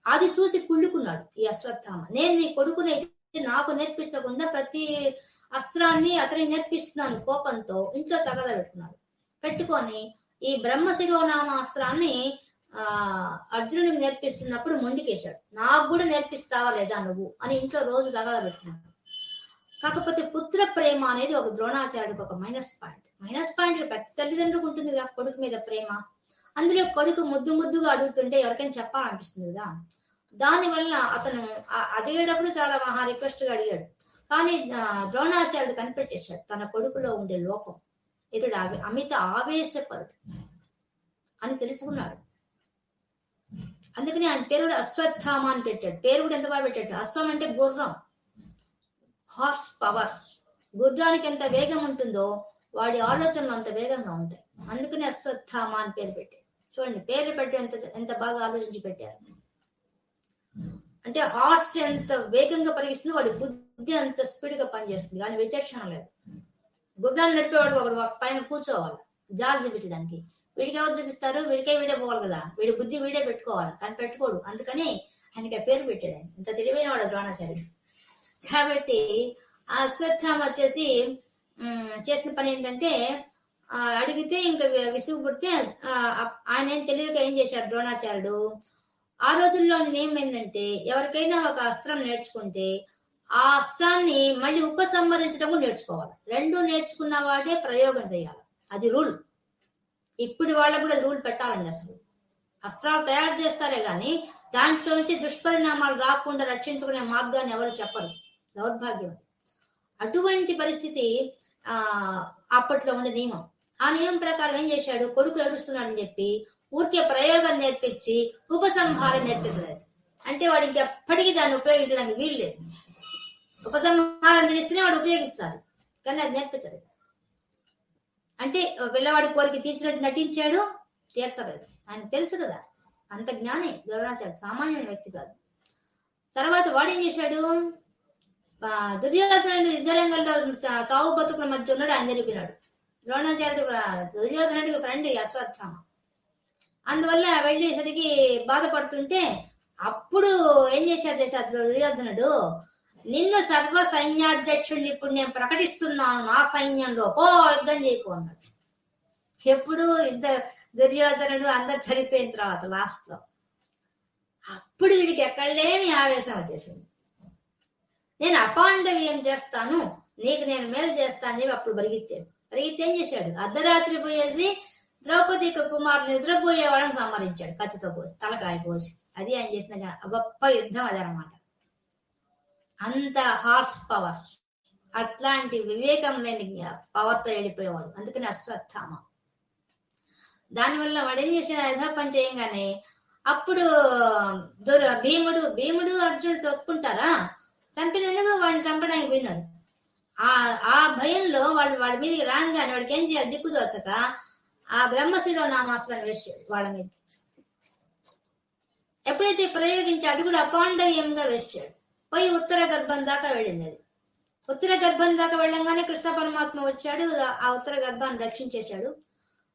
అది చూసి కుళ్ళుకున్నాడు ఈ అశ్వత్థామ. నేను నీ కొడుకుని నాకు నేర్పించకుండా ప్రతి అస్త్రాన్ని అతనికి నేర్పిస్తున్నాను కోపంతో ఇంట్లో తగలబెట్టుకున్నాడు. పెట్టుకొని ఈ బ్రహ్మశిరోనామ అస్త్రాన్ని అర్జునుడికి నేర్పిస్తున్నప్పుడు ముందుకేశాడు. నాకు కూడా నేర్పిస్తావా లేదా నువ్వు అని ఇంట్లో రోజు తగలబెట్టుకున్నాడు. కాకపోతే పుత్ర ప్రేమ అనేది ఒక ద్రోణాచార్యుడికి ఒక మైనస్ పాయింట్ ప్రతి తల్లిదండ్రులకు ఉంటుంది కదా కొడుకు మీద ప్రేమ. అందులో కొడుకు ముద్దుగా అడుగుతుంటే ఎవరికైనా చెప్పాలనిపిస్తుంది కదా. దానివల్ల అతను అడిగేటప్పుడు చాలా మహా రిక్వెస్ట్ గా అడిగాడు. కానీ ద్రోణాచార్యుడు కనిపెట్టేశాడు తన కొడుకులో ఉండే లోపం. ఇతడు అమిత ఆవేశపరుడు అని తెలుసుకున్నాడు. అందుకని ఆయన పేరు కూడా అశ్వత్థామ అని పెట్టాడు. పేరు కూడా ఎంత బాగా పెట్టాడు. అశ్వం అంటే గుర్రం, హార్స్ పవర్. గుర్రానికి ఎంత వేగం ఉంటుందో వాడి ఆలోచనలు అంత వేగంగా ఉంటాయి. అందుకని అశ్వత్థామ అని పేరు పెట్టాడు. చూడండి పేరు పెట్టి ఎంత బాగా ఆలోచించి పెట్టారు. అంటే హార్స్ ఎంత వేగంగా పరిగిస్తుంది, వాడి బుద్ధి అంత స్పీడ్ గా పనిచేస్తుంది. కానీ విచక్షణ లేదు. గుర్రాన్ని నడిపేవాడు ఒకడు పైన కూర్చోవాలి జాలు చూపించడానికి. వీడికి ఎవరు చూపిస్తారు? వీడే పోవాలి కదా. వీడి బుద్ధి వీడే పెట్టుకోవాలి. కానీ పెట్టుకోడు. అందుకని ఆయనకి ఆ పేరు పెట్టాడు. ఆయన ఇంత తెలివైన వాడు ద్రోణాచార్యుడు. కాబట్టి ఆ అశ్వత్థామ వచ్చేసి చేసిన పని ఏంటంటే అడిగితే ఇంకా విసుగు పుడితే ఆయన ఏం తెలివిగా ఏం చేశాడు ద్రోణాచార్యుడు. ఆ రోజుల్లో నియమం ఏంటంటే ఎవరికైనా ఒక అస్త్రం నేర్చుకుంటే ఆ అస్త్రాన్ని మళ్ళీ ఉపసంహరించడం నేర్చుకోవాలి. రెండు నేర్చుకున్న వాడే ప్రయోగం చేయాలి. అది రూల్. ఇప్పుడు వాళ్ళకు కూడా రూల్ పెట్టాలండి. అసలు అస్త్రాలు తయారు చేస్తారే గాని దాంట్లో నుంచి దుష్పరిణామాలు రాకుండా రక్షించుకునే మార్గాన్ని ఎవరు చెప్పరు. దౌర్భాగ్యం. అటువంటి పరిస్థితి అప్పట్లో ఉండే నియమం. ఆ నియమం ప్రకారం ఏం చేశాడు, కొడుకు ఏడుస్తున్నాడని చెప్పి ఊరికే ప్రయోగం నేర్పించి ఉపసంహారం నేర్పించలేదు. అంటే వాడు ఇంకెప్పటికీ దాన్ని ఉపయోగించడానికి వీలు లేదు. ఉపసంహారం తెలిస్తేనే వాడు ఉపయోగించాలి, కానీ అది నేర్పించలేదు. అంటే పిల్లవాడి కోరిక తీర్చినట్టు నటించాడు, తీర్చలేదు. ఆయన తెలుసు కదా, అంత జ్ఞాని ద్రోణాచార్యుడు, సామాన్యుడు వ్యక్తి కాదు. తర్వాత వాడు ఏం చేశాడు, దుర్యోధనుడు యుద్ధరంగంలో చావు బతుకుల మధ్య ఉన్నాడు, ఆయన జరిపినాడు. ద్రోణాచార్యుడు దుర్యోధనుడికి ఫ్రెండ్ అశ్వత్థామ. అందువల్ల వెళ్ళేసరికి బాధపడుతుంటే అప్పుడు ఏం చేశాడు దుర్యోధనుడు, నిన్ను సర్వ సైన్యాధ్యక్షుడిని ఇప్పుడు నేను ప్రకటిస్తున్నాను నా సైన్యంలో, పో యుద్ధం చేయకు అన్నాడు. ఎప్పుడు దుర్యోధనుడు అందరు చనిపోయిన తర్వాత లాస్ట్ లో అప్పుడు వీడికి ఎక్కడ లేని ఆవేశం వచ్చేసింది. నేను అపాండవ్యం చేస్తాను, నీకు నేను మేలు చేస్తాను అని అప్పుడు పరిగెత్తాడు. పరిగెత్తి ఏం చేశాడు, అర్ధరాత్రి పోయేసి ద్రౌపది కుమారుని నిద్రపోయేవాడని సంహరించాడు కత్తితో పోసి, తలకాయ పోసి. అది ఆయన చేసిన గొప్ప యుద్ధం అదనమాట. అంత హార్స్ పవర్, అట్లాంటి వివేకం లేని పవర్ తో వెళ్ళిపోయేవాడు. అందుకని అశ్వత్థామ. దానివల్ల వాడు ఏం చేసిన యథాపని చేయంగానే అప్పుడు భీముడు అర్జునుడు చెప్పుకుంటారా, చంపినందుకు వాడిని చంపడానికి పోయినారు. ఆ భయంలో వాళ్ళ మీదకి రాగానే వాడికి ఏం చేయాలి దిక్కు దోచక ఆ బ్రహ్మశిరో నామాస్త్రాన్ని వేసాడు వాళ్ళ మీద. ఎప్పుడైతే ప్రయోగించి అది కూడా అపాండవ్యంగా వేసాడు. పోయి ఉత్తర గర్భం దాకా వెళ్ళింది. అది ఉత్తర గర్భం దాకా వెళ్ళంగానే కృష్ణ పరమాత్మ వచ్చాడు, ఆ ఉత్తర గర్భాన్ని రక్షించేశాడు.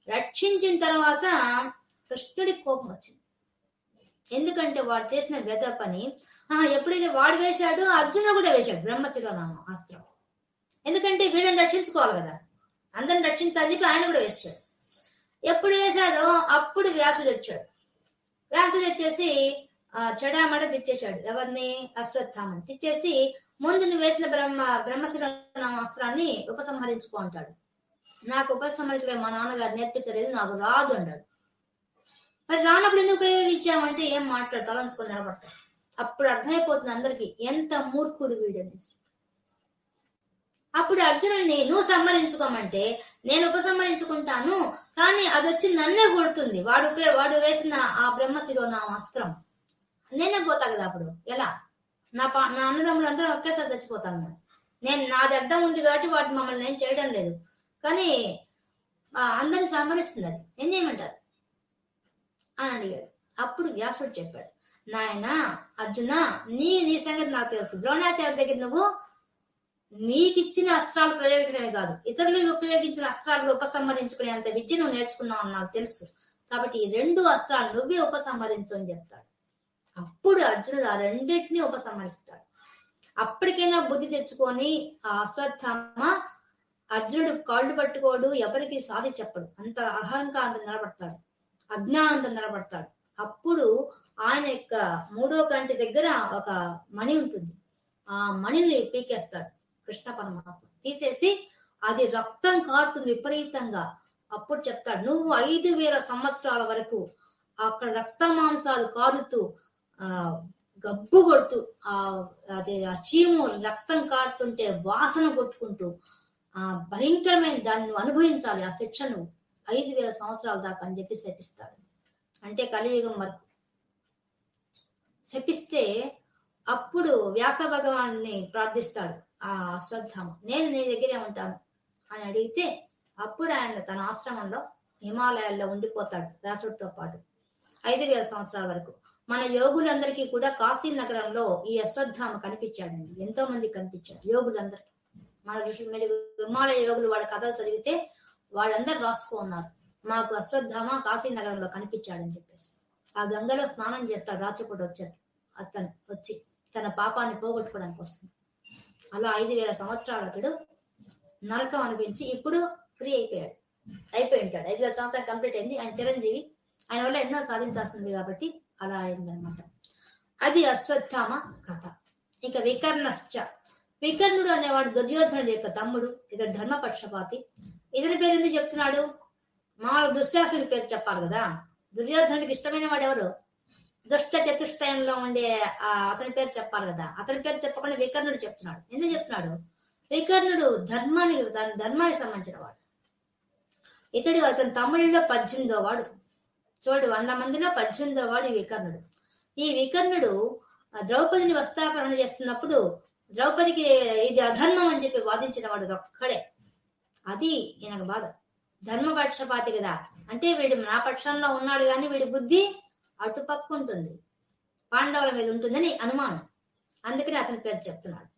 రక్షించిన తర్వాత కృష్ణుడికి కోపం వచ్చింది. ఎందుకంటే వాడు చేసిన వ్యధ పని ఎప్పుడైతే వాడు వేశాడు, అర్జునుడు కూడా వేశాడు బ్రహ్మశిరోనామం అస్త్రం. ఎందుకంటే వీళ్ళని రక్షించుకోవాలి కదా, అందరిని రక్షించాలని చెప్పి ఆయన కూడా వేశాడు. ఎప్పుడు వేశారో అప్పుడు వ్యాసుడు వచ్చాడు. వ్యాసుడు వచ్చేసి చెడామడ తెచ్చేశాడు. ఎవరిని? అశ్వత్థామని తెచ్చేసి ముందు నువ్వు వేసిన బ్రహ్మశిరోనామాస్త్రాన్ని ఉపసంహరించుకో అంటాడు. నాకు ఉపసంహరించలే, మా నాన్నగారు నేర్పించలేదు, నాకు రాదు అన్నాడు. మరి రానప్పుడు ఎందుకు ప్రయోగించామంటే ఏం మాట్లాడు, తలంచుకొని నిలబడతాడు. అప్పుడు అర్థమైపోతుంది అందరికి ఎంత మూర్ఖుడు వీడనేసి. అప్పుడు అర్జునుడిని నువ్వు సంహరించుకోమంటే నేను ఉపసంహరించుకుంటాను, కానీ అది వచ్చి నన్నే కొడుతుంది. వాడు వేసిన ఆ బ్రహ్మశిరోనామాస్త్రం నేనే పోతా కదా. అప్పుడు ఎలా? నా అన్నదమ్ములందరూ ఒకేసారి చచ్చిపోతాను. నాది అడ్డం ఉంది కాబట్టి వాటి మమ్మల్ని నేను చేయడం లేదు, కానీ అందరిని సంహరిస్తుంది. అది ఏం చేయమంటారు అని అడిగాడు. అప్పుడు వ్యాసుడు చెప్పాడు, నాయన అర్జున, నీ సంగతి నాకు తెలుసు. ద్రోణాచార్య దగ్గర నువ్వు నీకిచ్చిన అస్త్రాలు ప్రయోగించడమే కాదు, ఇతరులు ఉపయోగించిన అస్త్రాలు ఉపసంహరించుకునేంత విద్య నువ్వు నేర్చుకున్నావు అని నాకు తెలుసు. కాబట్టి ఈ 2 అస్త్రాలు నువ్వే ఉపసంహరించు అని చెప్తాడు. అప్పుడు అర్జునుడు ఆ 2టిని ఉపసంహరిస్తాడు. అప్పటికైనా బుద్ధి తెచ్చుకొని ఆ అశ్వత్థామ అర్జునుడు కాళ్ళు పట్టుకోడు, ఎవరికి సారి చెప్పడు, అంత అహంకారంతో నిలబడతాడు, అజ్ఞానంతో నిలబడతాడు. అప్పుడు ఆయన యొక్క 3వ కంటి దగ్గర ఒక మణి ఉంటుంది. ఆ మణిని పీకేస్తాడు కృష్ణ పరమాత్మ. తీసేసి అది రక్తం కారుతుంది విపరీతంగా. అప్పుడు చెప్తాడు, నువ్వు 5000 సంవత్సరాల వరకు అక్కడ రక్త మాంసాలు కారుతూ గబ్బు కొడుతూ ఆ చీము రక్తం కారుతుంటే వాసన కొట్టుకుంటూ భయంకరమైన దాన్ని నువ్వు అనుభవించాలి, ఆ శిక్ష నువ్వు 5000 సంవత్సరాల దాకా అని చెప్పి శపిస్తాడు. అంటే కలియుగం వరకు శపిస్తే అప్పుడు వ్యాస భగవాన్ని ప్రార్థిస్తాడు ఆ అశ్వత్థామ, నేను నీ దగ్గరే ఉంటాను అని అడిగితే అప్పుడు ఆయన తన ఆశ్రమంలో హిమాలయాల్లో ఉండిపోతాడు వ్యాసుడితో పాటు 5000 సంవత్సరాల వరకు. మన యోగులందరికీ కూడా కాశీ నగరంలో ఈ అశ్వత్థామ కనిపించాడండి. ఎంతో మంది కనిపించాడు యోగులందరికీ. మన ఋషులు, మీరు హిమాలయ యోగులు వాళ్ళ కథలు చదివితే వాళ్ళందరూ రాసుకో ఉన్నారు, మాకు అశ్వత్థామ కాశీ నగరంలో కనిపించాడని చెప్పేసి. ఆ గంగలో స్నానం చేస్తాడు రాత్రిపూట వచ్చాడు. అతను వచ్చి తన పాపాన్ని పోగొట్టుకోవడానికి వస్తుంది. అలా 5000 సంవత్సరాలు అతడు నరకం అనిపించి ఇప్పుడు ఫ్రీ అయిపోయి ఉంటాడు. 5000 సంవత్సరాలు కంప్లీట్ అయింది. ఆయన చిరంజీవి, ఆయన వల్ల ఎన్నో సాధించాల్సింది కాబట్టి అలా అయిందనమాట. అది అశ్వత్థామ కథ. ఇక వికర్ణశ్చ, వికర్ణుడు అనేవాడు దుర్యోధనుడి యొక్క తమ్ముడు. ఇతడు ధర్మపక్షపాతి. ఇతని పేరు ఎందుకు చెప్తున్నాడు? మామూలు దుశ్శాసుడి పేరు చెప్పాలి కదా. దుర్యోధనుడికి ఇష్టమైన వాడు ఎవరు? దుష్ట చతుష్టయంలో ఉండే అతని పేరు చెప్పాలి కదా. అతని పేరు చెప్పకుండా వికర్ణుడు చెప్తున్నాడు. ఎందుకు చెప్తున్నాడు? వికర్ణుడు ధర్మానికి సంబంధించిన వాడు. ఇతడు అతని తమ్ముడిలో 18వ వాడు. చూడు, 100 మందిలో 18వ వాడు ఈ వికర్ణుడు. ఈ వికర్ణుడు ద్రౌపదిని వస్త్రాపరణ చేస్తున్నప్పుడు ద్రౌపదికి ఇది అధర్మం అని చెప్పి వాదించిన వాడు ఒక్కడే. అది ఈయనకు బాధ. ధర్మపక్షపాతి కదా, అంటే వీడు నా పక్షంలో ఉన్నాడు కానీ వీడి బుద్ధి అటుపక్క ఉంటుంది, పాండవుల మీద ఉంటుందని అనుమానం. అందుకని అతని పేరు చెప్తున్నాడు.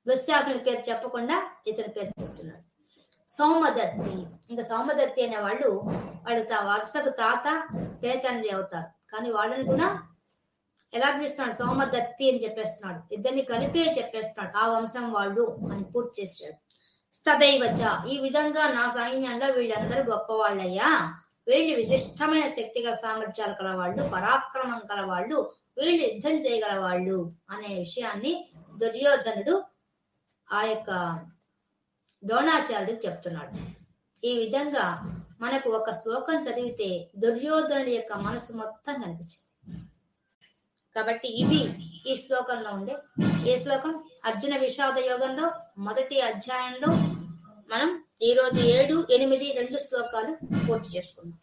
దుశ్శాసుని పేరు చెప్పకుండా ఇతని పేరు చెప్తున్నాడు. సౌమదత్తి, ఇంకా సౌమదత్తి అనే వాళ్ళు వరుసకు తాత పేతండ్రి అవుతారు. కానీ వాళ్ళని కూడా ఎలా పిలుస్తున్నాడు? సౌమదత్తి అని చెప్పేస్తున్నాడు. ఇద్దరిని కలిపే చెప్పేస్తున్నాడు, ఆ వంశం వాళ్ళు అని పూర్తి చేశాడు. స్తదైవచ, ఈ విధంగా నా సైన్యంలో వీళ్ళందరూ గొప్పవాళ్ళయ్యా, వీళ్ళు విశిష్టమైన శక్తిగా సామర్థ్యాలు కలవాళ్ళు, పరాక్రమం కలవాళ్ళు, వీళ్ళు యుద్ధం చేయగలవాళ్ళు అనే విషయాన్ని దుర్యోధనుడు ఆ యొక్క ద్రోణాచార్యుడికి చెప్తున్నాడు. ఈ విధంగా మనకు ఒక శ్లోకం చదివితే దుర్యోధనుడి యొక్క మనసు మొత్తం కనిపించింది. కాబట్టి ఇది ఈ శ్లోకంలో ఉండే ఈ శ్లోకం అర్జున విషాద యోగంలో మొదటి అధ్యాయంలో మనం ఈ రోజు 7, 8, 2 శ్లోకాలు పూర్తి చేసుకున్నాం.